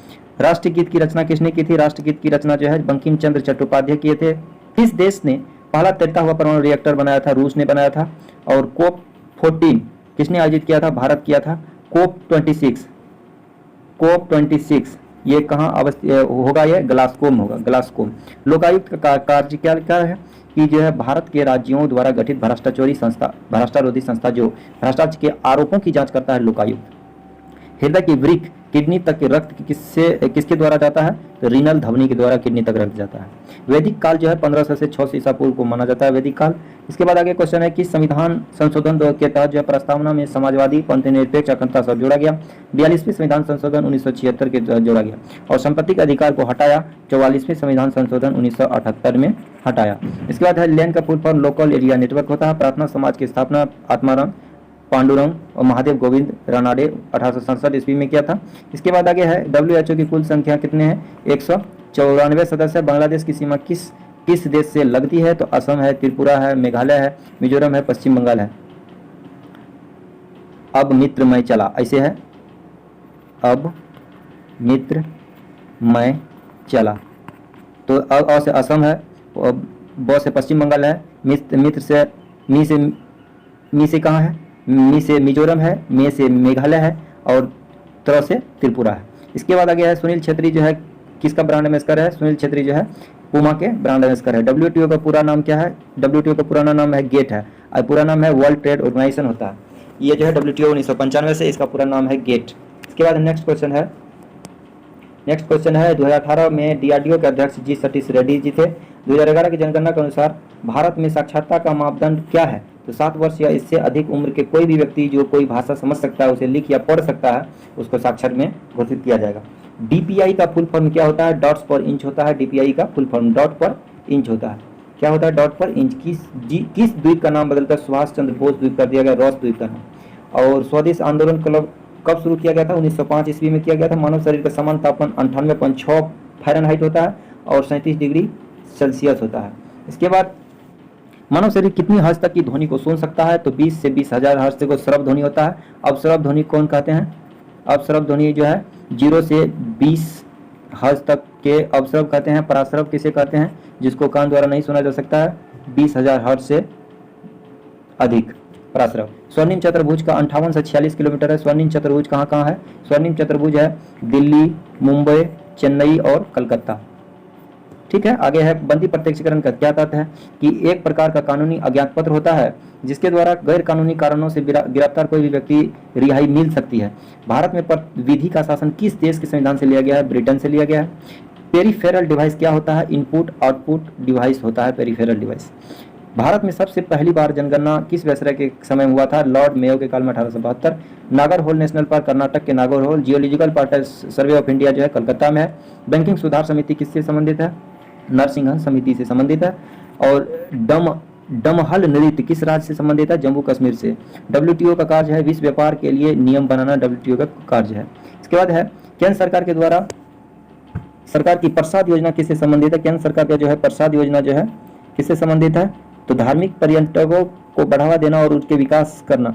राष्ट्रगीत की रचना किसने की थी? राष्ट्रगीत की रचना जो है बंकिम चंद्र चट्टोपाध्याय किए थे। किस देश ने पहला तैरता हुआ परमाणु रिएक्टर बनाया था? रूस ने बनाया था। और कोप 14 किसने आयोजित किया था? भारत किया था। कोप 26 ये कहाँ होगा? ये ग्लासगो में होगा, ग्लासगो। लोकायुक्त का कार्य क्या है? कि जो है भारत के राज्यों द्वारा गठित भ्रष्टारोधी संस्था जो भ्रष्टाचार के आरोपों की जांच करता है, लोकायुक्त। हृदय की वृक्क, किडनी तक के रक्त किसके द्वारा जाता है? तो रीनल धमनी के द्वारा किडनी तक रक्त जाता है। वैदिक काल जो है 1500 से 600 ईसा पूर्व को माना जाता है, वैदिक काल। इसके बाद आगे क्वेश्चन है कि संविधान संशोधन के तहत जो है प्रस्तावना में समाजवादी, पंथनिरपेक्ष, अखंडता शब्द जोड़ा गया। 42वें संविधान संशोधन 1976 के तहत जोड़ा गया। और संपत्ति के अधिकार को हटाया 44वें संविधान संशोधन 1978 में हटाया। इसके बाद है लैन का full form local area network होता है। प्रार्थना समाज की स्थापना आत्माराम पांडुरंग और महादेव गोविंद रानाडे 1867 ईस्वी में किया था। इसके बाद आगे है WHO की कुल संख्या कितने हैं? 194 सदस्य। बांग्लादेश की सीमा किस देश से लगती है? तो असम है, त्रिपुरा है, मेघालय है, मिजोरम है, पश्चिम बंगाल है। अब मित्र मैं चला, ऐसे है। अब मित्र मैं चला। तो अ से असम है, ब से पश्चिम बंगाल है, मित्र से मी से कहाँ है? मी से मिजोरम है, मे से मेघालय है और त्र से त्रिपुरा है। इसके बाद आगे है सुनील छेत्री जो है किसका ब्रांड एम्बेसडर है? सुनील छेत्री जो है पूमा के ब्रांड एम्बेसडर है। WTO का पूरा नाम क्या है? WTO का पुराना नाम है गेट है और पूरा नाम है वर्ल्ड ट्रेड ऑर्गेनाइजेशन होता है। ये जो है WTO 1995 से इसका पूरा नाम है गेट। इसके बाद नेक्स्ट क्वेश्चन है 2018 में DRDO के अध्यक्ष जी सतीश रेड्डी जी थे। 2011 की जनगणना के अनुसार भारत में साक्षरता का मापदंड क्या है? तो 7 वर्ष या इससे अधिक उम्र के कोई भी व्यक्ति जो कोई भाषा समझ सकता है, उसे लिख या पढ़ सकता है, उसको साक्षर में घोषित किया जाएगा। DPI का फुल फॉर्म क्या होता है? डॉट्स पर इंच होता है। DPI का फुल फॉर्म डॉट पर इंच होता है। क्या होता है डॉट पर इंच? किस द्वीप का नाम बदलकर सुभाष चंद्र बोस द्वीप कर दिया गया? रॉस द्वीप का नाम। और स्वदेश आंदोलन क्लब कब शुरू किया गया था? 1905 ईस्वी में किया गया था। मानव शरीर का सामान्य तापमान 98.6 फ़ारेनहाइट होता है और 37 डिग्री सेल्सियस होता है। इसके बाद मानव शरीर कितनी हर्ट्ज तक की ध्वनि को सुन सकता है? तो 20 से 20,000 हर्ट्ज तक श्रव्य ध्वनि होता है। अब श्रव्य ध्वनि कौन कहते हैं? अब श्रव्य ध्वनि जो है 0 से 20 हर्ट्ज तक के अवश्रव कहते हैं। पराश्रव किसे कहते हैं? जिसको कान द्वारा नहीं सुना जा सकता है। 20,000 हर्ट्ज से अधिक पराश्रव। स्वर्णिम चतुर्भुज का 58 से 46 किलोमीटर है। स्वर्णिम चतुर्भुज कहाँ कहाँ है? स्वर्णिम चतुर्भुज है दिल्ली, मुंबई, चेन्नई और कलकत्ता। ठीक है। आगे है बंदी प्रत्यक्षीकरण का क्या तथ्य है? कि एक प्रकार का कानूनी अज्ञात पत्र होता है जिसके द्वारा गैर कानूनी कारणों से गिरफ्तार कोई भी व्यक्ति रिहाई मिल सकती है। भारत में विधि का शासन किस देश के संविधान से लिया गया है? ब्रिटेन से लिया गया है। पेरिफेरल डिवाइस क्या होता है? इनपुट आउटपुट डिवाइस होता है पेरिफेरल डिवाइस। भारत में सबसे पहली बार जनगणना किस वैसराय के समय हुआ था? लॉर्ड मेयो के काल में 1872। नागरहोल नेशनल पार्क कर्नाटक के Nagarhole. Geological part survey of India जो है कलकत्ता में है। बैंकिंग सुधार समिति किससे संबंधित है? नरसिंहन समिति से संबंधित है। और डमहल नृत्य किस राज्य से संबंधित है? जम्मू कश्मीर से। WTO का कार्य है विश्व व्यापार के लिए नियम बनाना, WTO का कार्य है। इसके बाद है केंद्र सरकार के द्वारा सरकार की प्रसाद योजना किससे संबंधित है? केंद्र सरकार का जो है प्रसाद योजना जो है किससे संबंधित है? तो धार्मिक पर्यटकों को बढ़ावा देना और उनके विकास करना।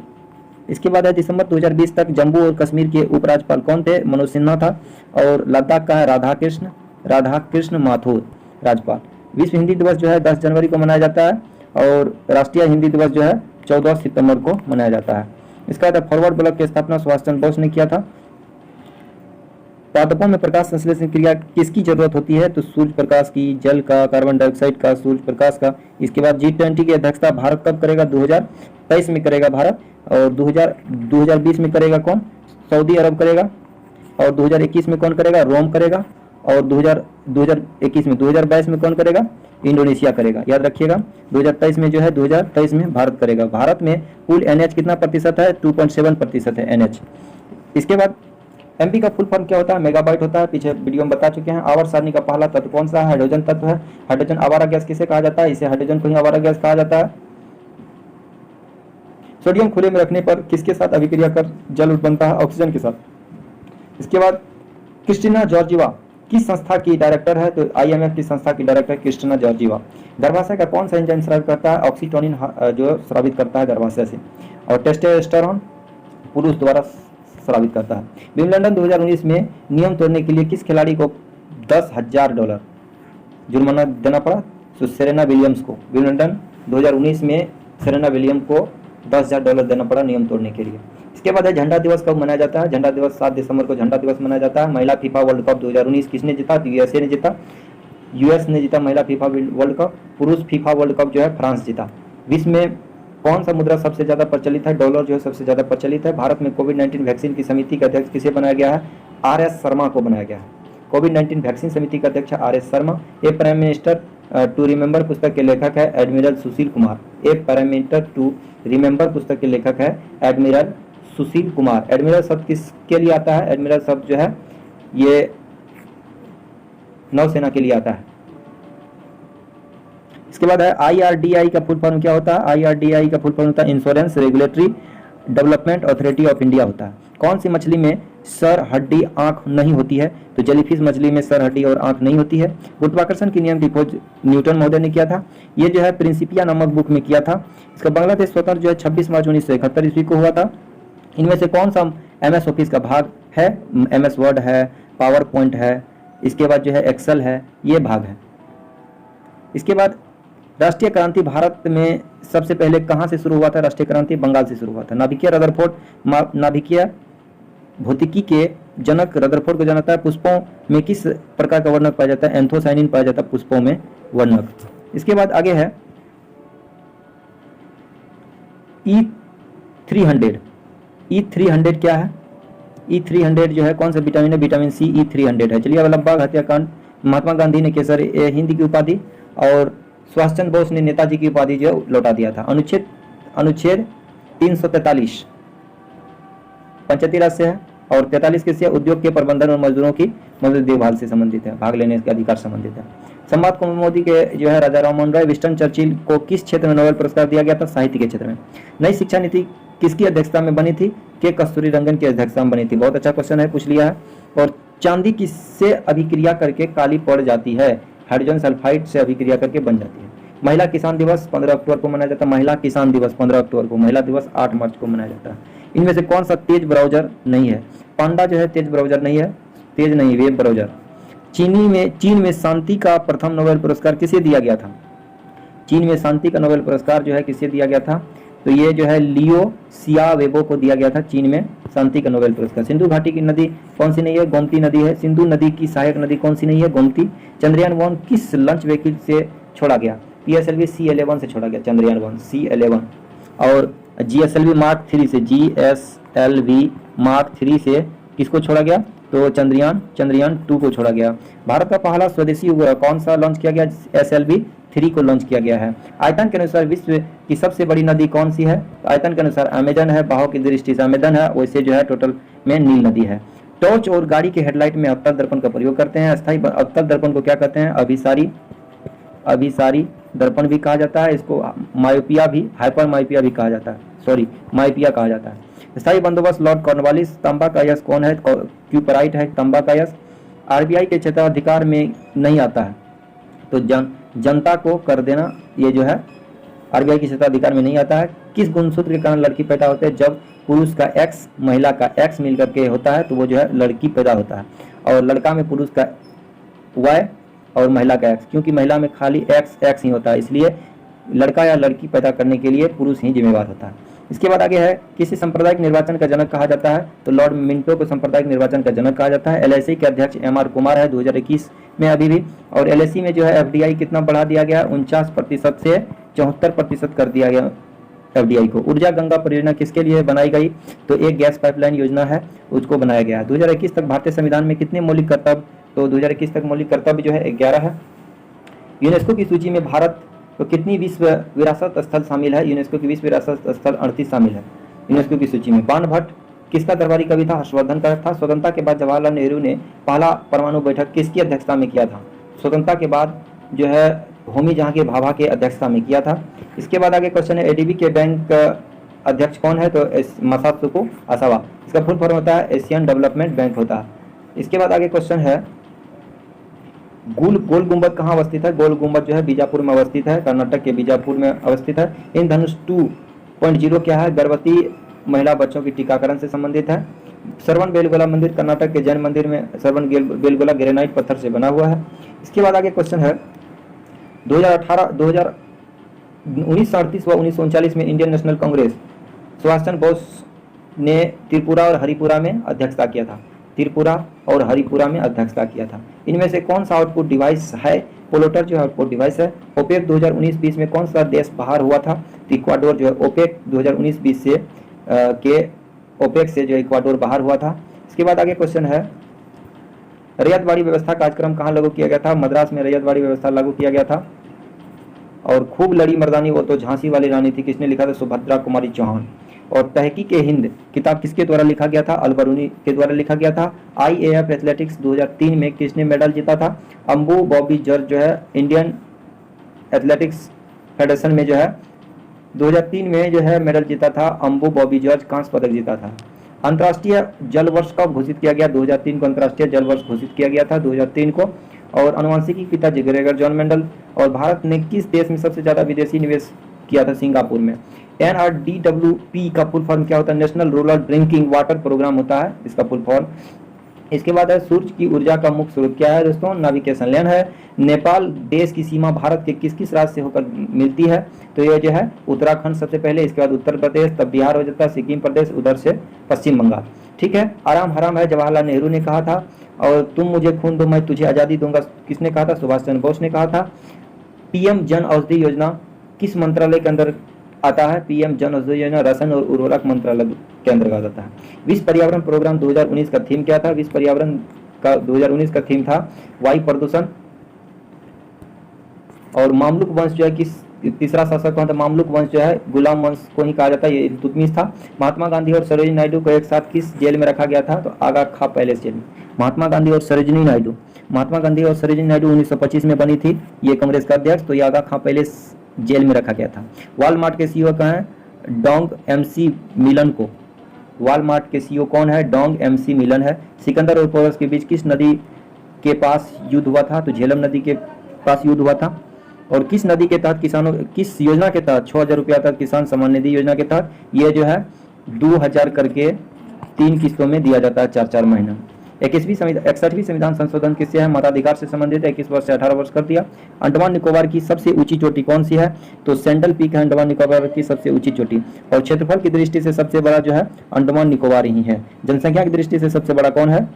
इसके बाद है दिसंबर 2020 तक जम्मू और कश्मीर के उपराज्यपाल कौन थे? मनोज सिन्हा था। और लद्दाख का है राधाकृष्ण माथुर राज्यपाल। विश्व हिंदी दिवस जो है 10 जनवरी को मनाया जाता है और राष्ट्रीय हिंदी दिवस जो है 14 सितंबर को मनाया जाता है। इसका बाद फॉरवर्ड ब्लॉक की स्थापना सुभाष चंद्र बोस ने किया था। पादपों में प्रकाश संश्लेषण क्रिया किसकी जरूरत होती है? तो सूर्य प्रकाश की, जल का, कार्बन डाइऑक्साइड का, सूर्य प्रकाश का। इसके बाद G20 की अध्यक्षता भारत कब करेगा? 2023 में करेगा भारत। और 2020 में करेगा कौन? सऊदी अरब करेगा। और 2021 में कौन करेगा? रोम करेगा। और 2021 में 2022 में कौन करेगा? इंडोनेशिया करेगा। याद रखिएगा 2023 में जो है 2023 में भारत करेगा। भारत में कुल NH कितना प्रतिशत है? 2.7% है NH। इसके बाद MP का फुल फॉर्म क्या होता है? मेगाबाइट होता है। पीछे वीडियो में बता चुके हैं। आवर्त सारणी का पहला तत्व कौन सा है? हाइड्रोजन तत्व है। हाइड्रोजन आवारा गैस किसे कहा जाता है? इसे हाइड्रोजन को ही आवारा गैस कहा जाता है। सोडियम खुले में रखने पर किसके साथ अभिक्रिया कर जल बनता है? ऑक्सीजन के साथ। इसके बाद क्रिस्टीना जॉर्जिवा किस संस्था की डायरेक्टर है? तो IMF की संस्था की डायरेक्टर क्रिस्टिना जॉर्जिवा। गर्भाशय का कौन सा एंजाइम स्रावित करता है? ऑक्सीटोनिन जो स्रावित करता है गर्भाशय से। और टेस्टोस्टेरोन पुरुष द्वारा स्रावित करता है। विंबलडन 2019 में नियम तोड़ने के लिए किस खिलाड़ी को $10,000 जुर्माना देना पड़ा? तो सेरेना विलियम्स को। विंबलडन 2019 में सेरेना विलियम्स को $10,000 देना पड़ा नियम तोड़ने के लिए। इसके बाद है झंडा दिवस कब मनाया जाता है? झंडा दिवस 7 दिसंबर को झंडा दिवस मनाया जाता है। महिला फीफा वर्ल्ड कप 2019 किसने जीता? तो USA ने जीता। US ने जीता महिला फीफा वर्ल्ड कप। पुरुष फीफा वर्ल्ड कप जो है फ्रांस जीता। विश्व में कौन सा मुद्रा सबसे ज्यादा प्रचलित है? डॉलर जो है सबसे ज्यादा प्रचलित है। भारत में कोविड-19 वैक्सीन की समिति का अध्यक्ष किसे बनाया गया है? RS शर्मा को बनाया गया है। कोविड-19 वैक्सीन समिति का अध्यक्ष RS Sharma. A prime minister to remember पुस्तक के लेखक है admiral Sushil Kumar. A prime minister to remember पुस्तक के लेखक है एडमिरल सुशील कुमार। एडमिरल शब्द किसके लिए आता है? एडमिरल शब्द जो है ये नौसेना के लिए आता है। इसके बाद है IRDI का फुल फॉर्म क्या होता है? IRDI का फुल फॉर्म होता है insurance regulatory development authority of India होता है। कौन सी मछली में सर, हड्डी, आंख नहीं होती है? तो जेलीफिश मछली में सर, हड्डी और आंख नहीं होती है। गुरुत्वाकर्षण की नियम की खोज न्यूटन महोदय ने किया था। ये जो है प्रिंसिपिया नामक बुक में किया था। इसका बांग्लादेश स्वतंत्र जो है 26 मार्च 1971 ईस्वी को हुआ था। इनमें से कौन सा MS ऑफिस का भाग है? MS वर्ड है, पावर पॉइंट है, इसके बाद जो है एक्सेल है, ये भाग है। इसके बाद राष्ट्रीय क्रांति भारत में सबसे पहले कहाँ से शुरू हुआ था? राष्ट्रीय क्रांति बंगाल से शुरू हुआ था। नाभिकीय रदरफोर्ड नाभिकीय भौतिकी के जनक रदरफोर्ड को जानता है। पुष्पों में किस प्रकार का वर्णक पाया जाता है? एंथोसाइनिन पाया जाता है पुष्पों में वर्णक। इसके बाद आगे है E300। E300 क्या है? E300 जो है कौन सा विटामिन है? विटामिन C E300 है। जलियांवाला बाग हत्याकांड महात्मा गांधी ने केसर हिंद की उपाधि और सुभाष चंद्र बोस ने नेताजी की उपाधि जो लौटा दिया था। अनुच्छेद 343 पंचायती राज से है और 43 किससे? उद्योग के प्रबंधन और मजदूरों की मजदूरी देखभाल से संबंधित है, भाग लेने के अधिकार संबंधित है। संवाद कुमार मोदी के जो है राजा राममोहन राय विंस्टन चर्चिल को किस क्षेत्र में नोबेल पुरस्कार दिया गया था? साहित्य के क्षेत्र में। नई शिक्षा नीति किसकी अध्यक्षता में बनी थी? के कस्तूरीरंगन की अध्यक्षता में बनी थी। बहुत अच्छा क्वेश्चन है, पूछ लिया है। और चांदी किससे अभिक्रिया करके काली पड़ जाती है? हाइड्रोजन सल्फाइड से अभिक्रिया करके बन जाती है। महिला किसान दिवस 15 अक्टूबर को मनाया जाता है। महिला किसान दिवस 15 अक्टूबर को। महिला दिवस 8 मार्च को मनाया जाता है। इनमें से कौन सा तेज ब्राउजर नहीं है? पांडा जो है तेज ब्राउजर नहीं है, तेज नहीं, वेब ब्राउजर। चीन में शांति का प्रथम नोबेल पुरस्कार किसे दिया गया था? चीन में शांति का नोबेल पुरस्कार जो है किसे दिया गया था? तो ये जो है लियो सियावेबो को दिया गया था चीन में शांति का नोबेल पुरस्कार। सिंधु घाटी की नदी कौन सी नहीं है? गोमती नदी है। सिंधु नदी की सहायक नदी कौन सी नहीं है? गोमती। चंद्रयान-1 किस लॉन्च व्हीकल से छोड़ा गया? PSLV C11 से छोड़ा गया चंद्रयान-1 C11। और GSLV Mark 3 से, GSLV Mark 3 से किसको छोड़ा गया? तो चंद्रयान 2 को छोड़ा गया। भारत का पहला स्वदेशी उपग्रह कौन सा लॉन्च किया गया? SLV 3 को लॉन्च किया गया है। आयतन के अनुसार विश्व की सबसे बड़ी नदी कौन सी है? तो आयतन के अनुसार अमेजन है, बहाव की दृष्टि से अमेजन है, वैसे जो है टोटल में नील नदी है। टॉर्च और गाड़ी के हेडलाइट में अवतल दर्पण का प्रयोग करते हैं। अस्थायी अवतल दर्पण को क्या कहते हैं? अभिसारी दर्पण भी कहा जाता है। इसको मायोपिया भी, हाइपर मायोपिया भी कहा जाता है, सॉरी मायोपिया कहा जाता है। स्थायी बंदोबस्त लॉर्ड कॉर्नवालिस। तांबा का यश कौन है? क्यूपराइट है तांबा का यश। RBI के क्षेत्राधिकार में नहीं आता है तो जनता को कर देना, ये जो है RBI के क्षेत्राधिकार में नहीं आता है। किस गुणसूत्र के कारण लड़की पैदा होते हैं? जब पुरुष का X महिला का X मिलकर के होता है तो वो जो है लड़की पैदा होता है। और लड़का में पुरुष का Y और महिला का X, क्योंकि महिला में खाली X ही होता है, इसलिए लड़का या लड़की पैदा करने के लिए पुरुष ही जिम्मेवार होता है। इसके बाद आगे है किसी सांप्रदायिक निर्वाचन का जनक कहा जाता है? तो लॉर्ड मिंटो को सांप्रदायिक निर्वाचन का जनक कहा जाता है। LIC के अध्यक्ष MR कुमार है 2021 में अभी भी। और LIC में जो है FDI कितना बढ़ा दिया गया? 49% से 74% कर दिया गया FDI को। ऊर्जा गंगा परियोजना किसके लिए बनाई गई? तो एक गैस पाइपलाइन योजना है, उसको बनाया गया है। 2021 तक भारतीय संविधान में कितने मौलिक कर्तव्य? तो 2021 तक मौलिक कर्तव्य जो है 11 है। यूनेस्को की सूची में भारत तो कितनी विश्व विरासत स्थल शामिल है? यूनेस्को की विश्व विरासत स्थल 38 शामिल है यूनेस्को की सूची में। बाणभट्ट किसका दरबारी कवि था? हर्षवर्धन का था। स्वतंत्रता के बाद जवाहरलाल नेहरू ने पहला परमाणु बैठक किसकी अध्यक्षता में किया था? स्वतंत्रता के बाद जो है होमी जहांगीर भाभा के अध्यक्षता में किया था। इसके बाद आगे क्वेश्चन है ADB के बैंक अध्यक्ष कौन है? तो गोल गुंबद कहाँ अवस्थित है? गोल गुंबद जो है बीजापुर में अवस्थित है, कर्नाटक के बीजापुर में अवस्थित है। इंद्रधनुष 2.0 क्या है? गर्भवती महिला बच्चों की टीकाकरण से संबंधित है। श्रवण बेलगोला मंदिर कर्नाटक के जैन मंदिर में श्रवण बेलगोला ग्रेनाइट पत्थर से बना हुआ है। इसके बाद आगे क्वेश्चन है 1938 व 1939 में इंडियन नेशनल कांग्रेस सुभाष चंद्र बोस ने त्रिपुरा और हरिपुरा में अध्यक्षता किया था। त्रिपुरा और हरिपुरा में अध्यक्षता किया था। इनमें से कौन सा आउटपुट डिवाइस है? पोलोटर जो है आउटपुट डिवाइस है। ओपेक 2019-20 में कौन सा देश बाहर हुआ था? इक्वाडोर जो है ओपेक 2019-20 से ओपेक से जो इक्वाडोर बाहर हुआ था। इसके बाद आगे क्वेश्चन है रैयतवाड़ी व्यवस्था कार्यक्रम कहाँ लागू किया गया था? मद्रास में रैयतवाड़ी व्यवस्था लागू किया गया था। और खूब लड़ी मर्दानी वो तो झांसी वाली रानी थी, किसने लिखा था? सुभद्रा कुमारी चौहान। और तहकीक हिंद किताब किसके द्वारा लिखा गया था? अलबरूनी के द्वारा लिखा गया था। IAF एथलेटिक्स 2003 में किसने मेडल जीता था? अम्बू बॉबी जॉर्ज जो है इंडियन एथलेटिक्स फेडरेशन में जो है 2003 में जो है मेडल जीता था। अम्बू बॉबी जॉर्ज कांस्य पदक जीता था। अंतर्राष्ट्रीय जल वर्ष कब घोषित किया गया? 2003 को अंतर्राष्ट्रीय जल वर्ष घोषित किया गया था 2003 को। और अनुवांशिकी पिताजी ग्रेगर जॉन मेंडल। और भारत ने किस देश में सबसे ज्यादा विदेशी निवेश किया था? सिंगापुर में। NRDWP का फुल फॉर्म क्या होता है? National rural drinking water programme होता है इसका फुल फॉर्म। इसके बाद है सूर्य की ऊर्जा का मुख्य स्रोत क्या है दोस्तों? नाविगेशन लेन है। नेपाल देश की सीमा भारत के किस किस राज्य से होकर मिलती है? तो ये जो है उत्तराखंड सबसे पहले, इसके बाद उत्तर प्रदेश, तब बिहार हो जाता है, सिक्किम प्रदेश, उधर से पश्चिम बंगाल। ठीक है। आराम हराम है जवाहरलाल नेहरू ने कहा था। और तुम मुझे खून दो मैं तुझे आज़ादी दूंगा किसने कहा था? सुभाष चंद्र बोस ने कहा था। PM जन औषधि योजना किस मंत्रालय के अंदर आता है? PM जन औषधि योजना रसायन और उर्वरक मंत्रालय के अंतर्गत आता है। विश्व पर्यावरण प्रोग्राम 2019 का थीम क्या था? विश्व पर्यावरण का 2019 का थीम था वायु प्रदूषण। और मामलुक वंश जो है किस तीसरा शासक कौन था? मामलुक वंश जो है गुलाम वंश को ही कहा जाता है, ये इल्तुतमिश था। महात्मा गांधी और सरोजिनी नायडू को एक साथ किस जेल में रखा गया था? तो आगा खा पैलेस जेल में। महात्मा गांधी और सरोजिनी नायडू 1925 में बनी थी ये कांग्रेस का अध्यक्ष, तो ये आगा खा पैलेस जेल में रखा गया था। वॉलमार्ट के CEO कौन है? डोंग MC मिलन को। वॉलमार्ट के CEO कौन है? डोंग MC मिलन है। सिकंदर और पोरस के बीच किस नदी के पास युद्ध हुआ था? तो झेलम नदी के पास युद्ध हुआ था। और किस नदी के तहत किसानों किस योजना के तहत 6000 रुपया तक किसान सम्मान निधि योजना के तहत ये जो है 2000 करके 3 किस्तों में दिया जाता है 4-4 महीना। 61वीं संविधान संशोधन किससे है? मताधिकार से संबंधित। 21 वर्ष से 18 वर्ष कर दिया। अंडमान निकोबार की सबसे ऊंची चोटी कौन सी है? तो सैंडल पीक है अंडमान निकोबार की सबसे ऊंची चोटी। और क्षेत्रफल की दृष्टि से सबसे बड़ा जो है अंडमान निकोबार ही है। जनसंख्या की दृष्टि से सबसे बड़ा कौन है?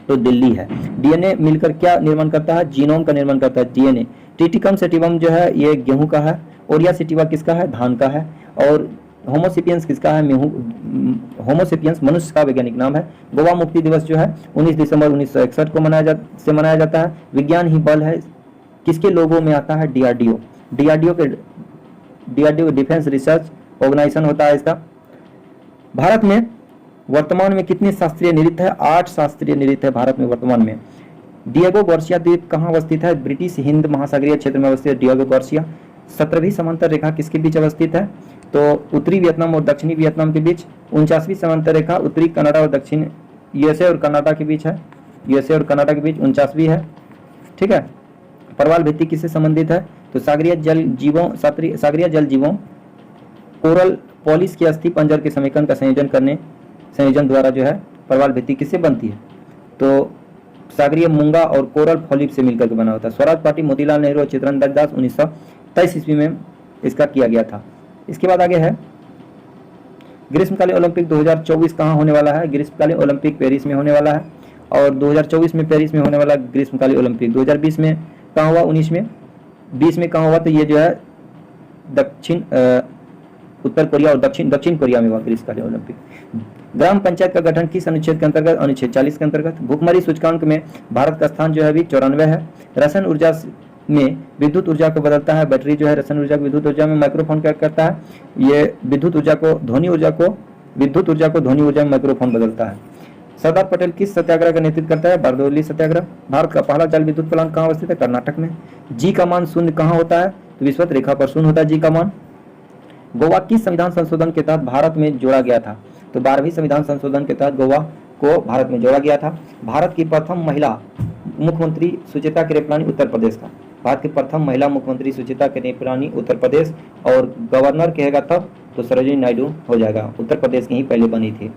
तो दिल्ली है। DNA मिलकर क्या निर्माण करता है? जीनोम का निर्माण करता है DNA। टिटिकम सेटिवम जो है ये गेहूं का है। ओरिया सेटिवा किसका है? धान का है। और होमोसेपियंस किसका है? होमोसेपियंस मनुष्य का वैज्ञानिक नाम है। गोवा मुक्ति दिवस जो है 19 दिसंबर 1961 को मनाया जाता है। विज्ञान ही बल है किसके लोगों में आता है? DRDO डिफेंस रिसर्च ऑर्गेनाइजेशन होता है इसका। भारत में वर्तमान में कितने शास्त्रीय नृत्य है? 8 शास्त्रीय नृत्य है भारत में वर्तमान में। डिएगो गार्सिया द्वीप कहाँ अवस्थित है? ब्रिटिश हिंद महासागरीय क्षेत्र में अवस्थित है डिएगो गार्सिया। 17वीं समांतर रेखा किसके बीच अवस्थित है? तो उत्तरी वियतनाम और दक्षिणी वियतनाम के बीच। 49वीं समांतर रेखा उत्तरी कनाडा और दक्षिण USA और कनाडा के बीच है। USA और कनाडा के बीच 49वीं है। ठीक है। प्रवाल भित्ति किससे संबंधित है? तो सागरीय जल जीवों कोरल पॉलिस के अस्थि पंजर के समीकरण का संयोजन द्वारा जो है प्रवाल भित्ति किससे बनती है? तो सागरीय मूंगा और कोरल पॉलिप से मिलकर के बना होता है। स्वराज पार्टी मोतीलाल नेहरू और चित्ररंजन दास 1923 ईस्वी में इसका किया गया था। इसके बाद आगे है ग्रीष्मकालीन ओलंपिक 2024 कहाँ होने वाला है? ग्रीष्मकालीन ओलंपिक पेरिस में होने वाला है। और 2024 में पेरिस में होने वाला ग्रीष्मकालीन ओलंपिक 2020 में कहाँ हुआ? 19 में 20 में कहाँ हुआ? तो ये जो है उत्तर कोरिया और दक्षिण कोरिया में हुआ ग्रीष्मकालीन ओलंपिक। ग्राम पंचायत का गठन किस अनुच्छेद के अंतर्गत? अनुच्छेद 40 के अंतर्गत। भुखमरी सूचकांक में भारत का स्थान जो है अभी 94 है। रसायन ऊर्जा में विद्युत ऊर्जा को बदलता है। बैटरी जो है रसायन ऊर्जा को विद्युत ऊर्जा में। माइक्रोफोन क्या करता है? ये विद्युत ऊर्जा को ध्वनि ऊर्जा में माइक्रोफोन बदलता है। सरदार पटेल किस सत्याग्रह का नेतृत्व करता है? बारदोली सत्याग्रह। भारत का पहला जल विद्युत प्लांट कहाँ अवस्थित है? कर्नाटक में। जी का मान शून्य कहाँ होता है? तो विषुवत रेखा पर शून्य होता है जी का मान। गोवा किस संविधान संशोधन के तहत भारत में जोड़ा गया था? तो 12वीं संविधान संशोधन के तहत गोवा को भारत में जोड़ा गया था। भारत की प्रथम महिला मुख्यमंत्री सुचेता कृपलानी उत्तर प्रदेश का, भारत की प्रथम महिला मुख्यमंत्री सुचेता कृपलानी उत्तर प्रदेश, और गवर्नर कहेगा तब तो सरोजिनी नायडू हो जाएगा, उत्तर प्रदेश की ही पहले बनी थी।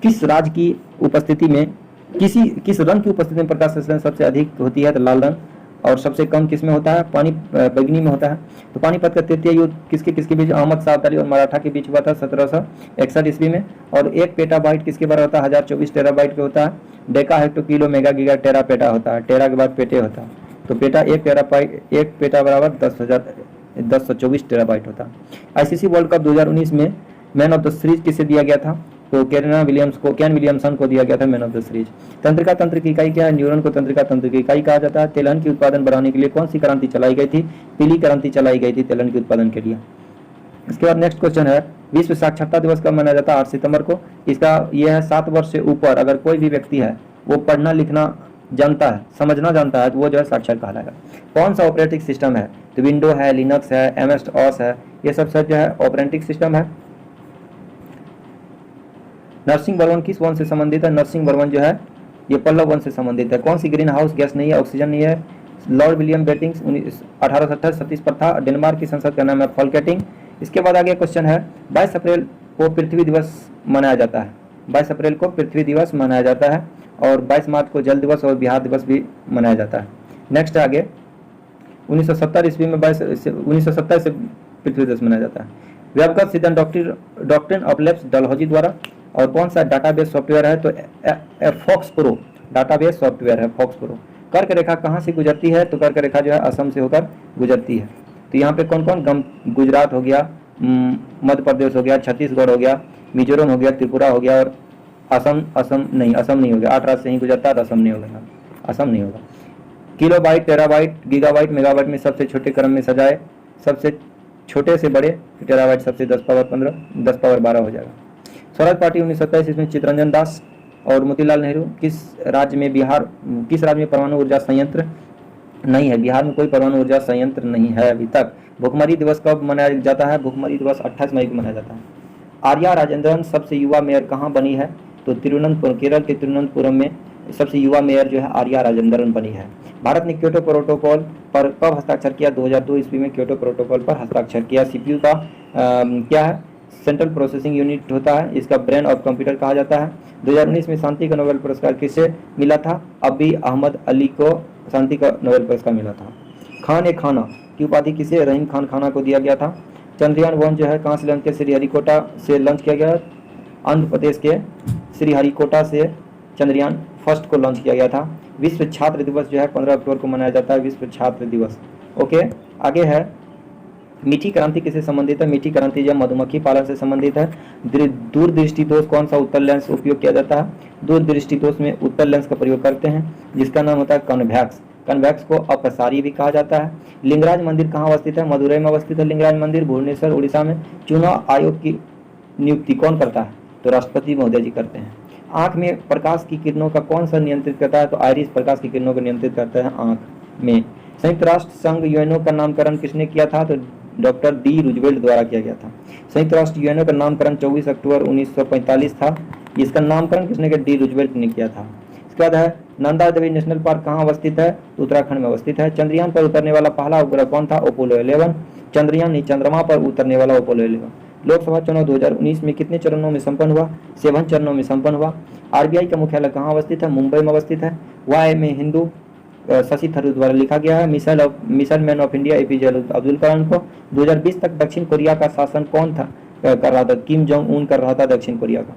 किस राज्य की उपस्थिति में किस रंग की उपस्थिति में प्रकाश संश्लेषण सबसे अधिक होती है? तो लाल रंग। और सबसे कम किस में होता है? पानी बैगनी में होता है। तो पानीपत का तृतीय युद्ध किसके बीच? अहमद शाह अब्दाली और मराठा के बीच हुआ था 1761 ईस्वी में। और 1 पेटाबाइट किसके बारे होता है? 1024 टेराबाइट के होता है। Deka hecto kilo mega giga tera PETA होता है, टेरा के बाद पेटे होता है। तो पेटा 1 पेटा बराबर 1024 टेराबाइट होता है। आईसीसी वर्ल्ड कप 2019 में मैन ऑफ द सीरीज किसे दिया गया था? तो कैन विलियमसन को दिया गया था मैन ऑफ द सीरीज। तंत्रिका तंत्र की इकाई क्या है? न्यूरॉन को तंत्रिका तंत्र की इकाई कहा जाता है। तेलहन की उत्पादन बढ़ाने के लिए कौन सी क्रांति चलाई गई थी? पीली क्रांति चलाई गई थी तेलहन के उत्पादन के लिए। इसके बाद नेक्स्ट क्वेश्चन है, विश्व साक्षरता दिवस कब मनाया जाता है? 8 सितंबर को। इसका यह है 7 वर्ष से ऊपर अगर कोई भी व्यक्ति है वो पढ़ना लिखना जानता है, समझना जानता है, तो वो जो है साक्षर कहलाएगा। कौन सा ऑपरेटिंग सिस्टम है? तो विंडो है, लिनक्स है, एमएस ओएस है, ये सब जो है ऑपरेटिंग सिस्टम है। नरसिंह वर्मन किस वन से संबंधित है? नरसिंह वर्मन जो है ये पल्लव वन से संबंधित है। कौन सी ग्रीन हाउस गैस नहीं है? ऑक्सीजन नहीं है। लॉर्ड विलियम बेटिंग्स 1828 पर था। डेनमार्क की संसद का नाम है फॉल्केटिंग। इसके बाद आगे क्वेश्चन है, 22 अप्रैल को पृथ्वी दिवस मनाया जाता है। 22 अप्रैल को पृथ्वी दिवस मनाया जाता है और 22 मार्च को जल दिवस और बिहार दिवस भी मनाया जाता है। नेक्स्ट आगे 1970 ईस्वी में 1970 से पृथ्वी दिवस मनाया जाता है। व्यवगत सिद्धांत डॉक्ट्रिन ऑफ लेप्स डलहौजी द्वारा। और कौन सा डाटाबेस सॉफ्टवेयर है? तो फॉक्स प्रो डाटाबेस सॉफ्टवेयर है, फॉक्स प्रो। कर्क रेखा कहाँ से गुजरती है? तो कर्क रेखा जो है असम से होकर गुजरती है। तो यहाँ पे कौन कौन? गुजरात हो गया, मध्य प्रदेश हो गया, छत्तीसगढ़ हो गया, मिजोरम हो गया, त्रिपुरा हो गया और असम नहीं हो गया। 8 राज्य से ही गुजरता है तो असम नहीं होगा, असम नहीं होगा। किलोबाइट, टेराबाइट, गीगाबाइट, मेगाबाइट में सबसे छोटे क्रम में सजाए, सबसे छोटे से बड़े, टेराबाइट सबसे 10 पावर 15, 10 पावर 12 हो जाएगा। स्वराज पार्टी 1927 इसमें चित्तरंजन दास और मोतीलाल नेहरू। किस राज्य में परमाणु ऊर्जा संयंत्र नहीं है? बिहार में कोई परमाणु ऊर्जा संयंत्र नहीं है अभी तक। भुखमरी दिवस कब मनाया जाता है? भुखमरी दिवस 28 मई को मनाया जाता है। आर्या राजेंद्रन सबसे युवा मेयर कहाँ बनी है? तो तिरुवनंतपुरम, केरल के तिरुवनंतपुरम में सबसे युवा मेयर जो है आर्या राजेंद्रन बनी है। भारत ने क्योटो प्रोटोकॉल पर कब हस्ताक्षर किया? 2002 ईस्वी में क्योटो प्रोटोकॉल पर हस्ताक्षर किया। सीपीयू का क्या है? सेंट्रल प्रोसेसिंग यूनिट होता है, इसका ब्रेन ऑफ कंप्यूटर कहा जाता है। 2019 में शांति का नोबेल पुरस्कार किसे मिला था? अबी अहमद अली को शांति का नोबेल पुरस्कार मिला था। खान ए खाना की उपाधि किसे? रहीम खान खाना को दिया गया था। चंद्रयान 1 जो है कहाँ से लॉन्च किया? श्रीहरिकोटा से लॉन्च किया गया। आंध्र प्रदेश के श्रीहरिकोटा से चंद्रयान फर्स्ट को लॉन्च किया गया था। विश्व छात्र दिवस जो है 15 अक्टूबर को मनाया जाता है, विश्व छात्र दिवस। ओके, आगे है मीठी क्रांति किससे संबंधित है? मीठी क्रांति जो मधुमक्खी पालन से संबंधित है। दूरदृष्टिदोष कौन सा उत्तल लेंस उपयोग किया जाता है? दूरदृष्टिदोष में उत्तल लेंस का प्रयोग करते हैं जिसका नाम होता है कन्वेक्स। कन्वेक्स को अपसारी भी कहा जाता है। लिंगराज मंदिर कहाँ अवस्थित है? मदुरई में अवस्थित है लिंगराज मंदिर, भुवनेश्वर उड़ीसा में। चुनाव आयोग की नियुक्ति कौन करता है? तो राष्ट्रपति महोदय जी करते हैं। आंख में प्रकाश की किरणों का कौन सा नियंत्रित करता है? तो आइरिस प्रकाश की किरणों को नियंत्रित करता है आंख में। संयुक्त राष्ट्र संघ यूएनओ का नामकरण किसने किया था? तो डॉक्टर डी रूजवेल्ट द्वारा किया गया था। संयुक्त राष्ट्र यूएनओ का नामकरण 24 अक्टूबर 1945 था। इसका नामकरण किसने किया? डी रूजवेल्ट ने किया था। इसके बाद है नंदा देवी नेशनल पार्क कहाँ अवस्थित है? तो उत्तराखंड में अवस्थित है। चंद्रयान पर उतरने वाला पहला उपग्रह कौन था? अपोलो 11। चंद्रयान नहीं, चंद्रमा पर उतरने वाला अपोलो 11। लोकसभा चुनाव 2019 में कितने चरणों में संपन्न हुआ? 7 चरणों में संपन्न हुआ। आरबीआई का मुख्यालय कहाँ अवस्थित है? मुंबई में अवस्थित है। वाई में हिंदू शशि थरूर द्वारा लिखा गया है। Missile man of India APJ Abdul Kalam को। 2020 तक दक्षिण कोरिया का शासन कौन था कर रहा था? किम जोंग उन कर रहा था दक्षिण कोरिया का।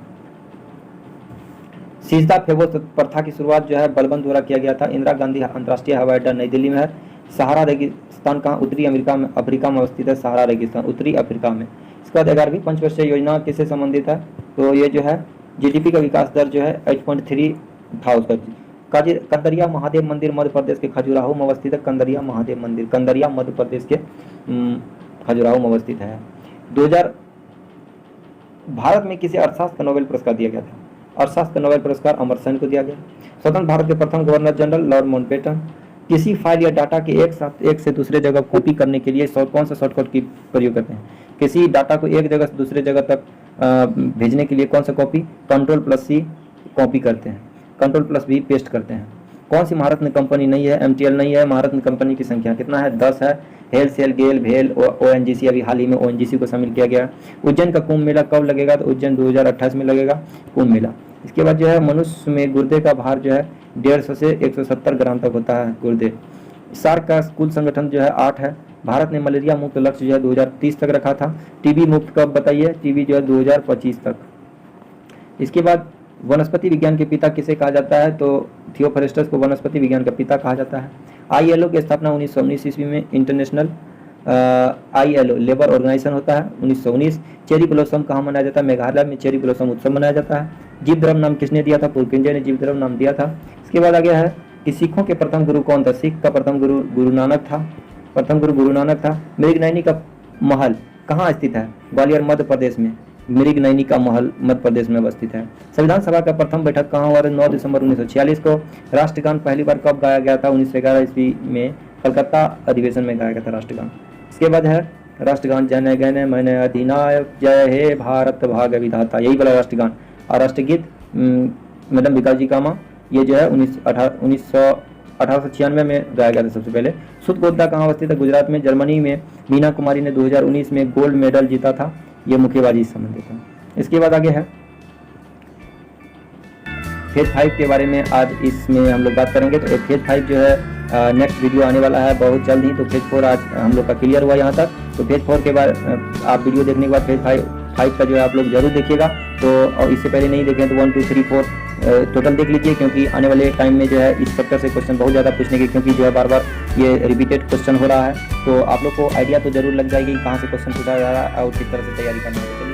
सिजदा फेबो प्रथा की शुरुआत जो है बलबन द्वारा किया गया था। इंदिरा गांधी अंतर्राष्ट्रीय हवाई अड्डा नई दिल्ली में है। सहारा रेगिस्तान कहाँ? उत्तरी अफ्रीका में अवस्थित है। सहारा रेगिस्तान उत्तरी अफ्रीका में। इसके बाद 11वीं पंचवर्षीय योजना किससे संबंधित है? तो ये जो है जीडीपी का विकास दर जो है 8.3 था उसका। कंदरिया महादेव मंदिर मध्य प्रदेश के खजुराहो में अवस्थित है। कंदरिया महादेव मंदिर, कंदरिया मध्य प्रदेश के खजुराहो में अवस्थित है। 2000 भारत में किसे अर्थशास्त्र का नोबेल पुरस्कार दिया गया था? अर्थशास्त्र का नोबेल पुरस्कार अमर्त्य को दिया गया। स्वतंत्र भारत के प्रथम गवर्नर जनरल लॉर्ड माउंटबेटन। किसी फाइल या डाटा के एक से दूसरे जगह कॉपी करने के लिए कौन सा शॉर्टकट की प्रयोग करते हैं? किसी डाटा को एक जगह से दूसरे जगह तक भेजने के लिए कौन सा कॉपी? Ctrl+C कॉपी करते हैं, Ctrl+V पेस्ट करते हैं। कौन सी महारत्न कंपनी नहीं है? MTL नहीं है। महारत्न कंपनी की संख्या कितना है? 10 है। हेल, सेल, गेल, भेल, ONGC, अभी हाल ही में ONGC को शामिल किया गया। उज्जैन का कुंभ मेला कब लगेगा? तो उज्जैन 2028 में लगेगा कुंभ मेला। इसके बाद जो है मनुष्य में गुर्दे का भार जो है 150 से 170 ग्राम तक होता है गुर्दे। सार्क का कुल संगठन जो है 8 है। भारत ने मलेरिया मुक्त लक्ष्य जो है 2030 तक रखा था। टीबी मुक्त कब बताइए? टीबी जो है 2025 तक। इसके बाद वनस्पति विज्ञान के पिता किसे कहा जाता है? तो थियोफ्रेस्टस को वनस्पति विज्ञान का पिता कहा जाता है। ILO की स्थापना 1919 ईस्वी में इंटरनेशनल ILO लेबर ऑर्गेनाइजेशन होता है 1919। चेरी ब्लॉसम कहाँ मनाया जाता है? मेघालय में चेरी ब्लॉसम उत्सव मनाया जाता है। जीव धर्म नाम किसने दिया था? पुरकिंजय ने जीव धर्म नाम दिया था। इसके बाद आ गया है कि सिखों के प्रथम गुरु कौन था? सिख का प्रथम गुरु गुरु नानक था। प्रथम गुरु गुरु नानक था। मृगनयनी का महल कहाँ स्थित है? ग्वालियर मध्य प्रदेश में मृगनयनी का महल मध्य प्रदेश में अवस्थित है। संविधान सभा का प्रथम बैठक कहाँ हुआ? 9 दिसंबर 1946 को। राष्ट्रगान पहली बार कब गाया गया था? 1911 ईस्वी में कलकत्ता अधिवेशन में गाया गया था राष्ट्रगान। इसके बाद है राष्ट्रगान जन गण मन अधिनायक जय हे भारत भाग्य विधाता, यही वाला राष्ट्रगान। और राष्ट्रगीत मैडम विकास कामा, ये जो है 1896 में गाया गया था सबसे पहले। सुतगोद्दा कहाँ अवस्थित है? गुजरात में। जर्मनी में मीना कुमारी ने 2019 में गोल्ड मेडल जीता था, ये मुक्केबाजी से संबंधित है। इसके बाद आगे है फेज 5 के बारे में आज इसमें हम लोग बात करेंगे। तो फेज 5 जो है नेक्स्ट वीडियो आने वाला है बहुत जल्द ही। तो फेज 4 आज हम लोग का क्लियर हुआ यहाँ तक। तो फेज 4 के बाद आप वीडियो देखने के बाद फेज 5 का जो है आप लोग जरूर देखिएगा। तो और इससे पहले नहीं देखें तो 1 2 3 4 टोटल देख लीजिए, क्योंकि आने वाले टाइम में जो है इस चैप्टर से क्वेश्चन बहुत ज़्यादा पूछने के, क्योंकि जो है बार बार ये रिपीटेड क्वेश्चन हो रहा है। तो आप लोग को आइडिया तो जरूर लग जाएगी कहाँ से क्वेश्चन पूछा जा रहा है और किस तरह से तैयारी करनी है।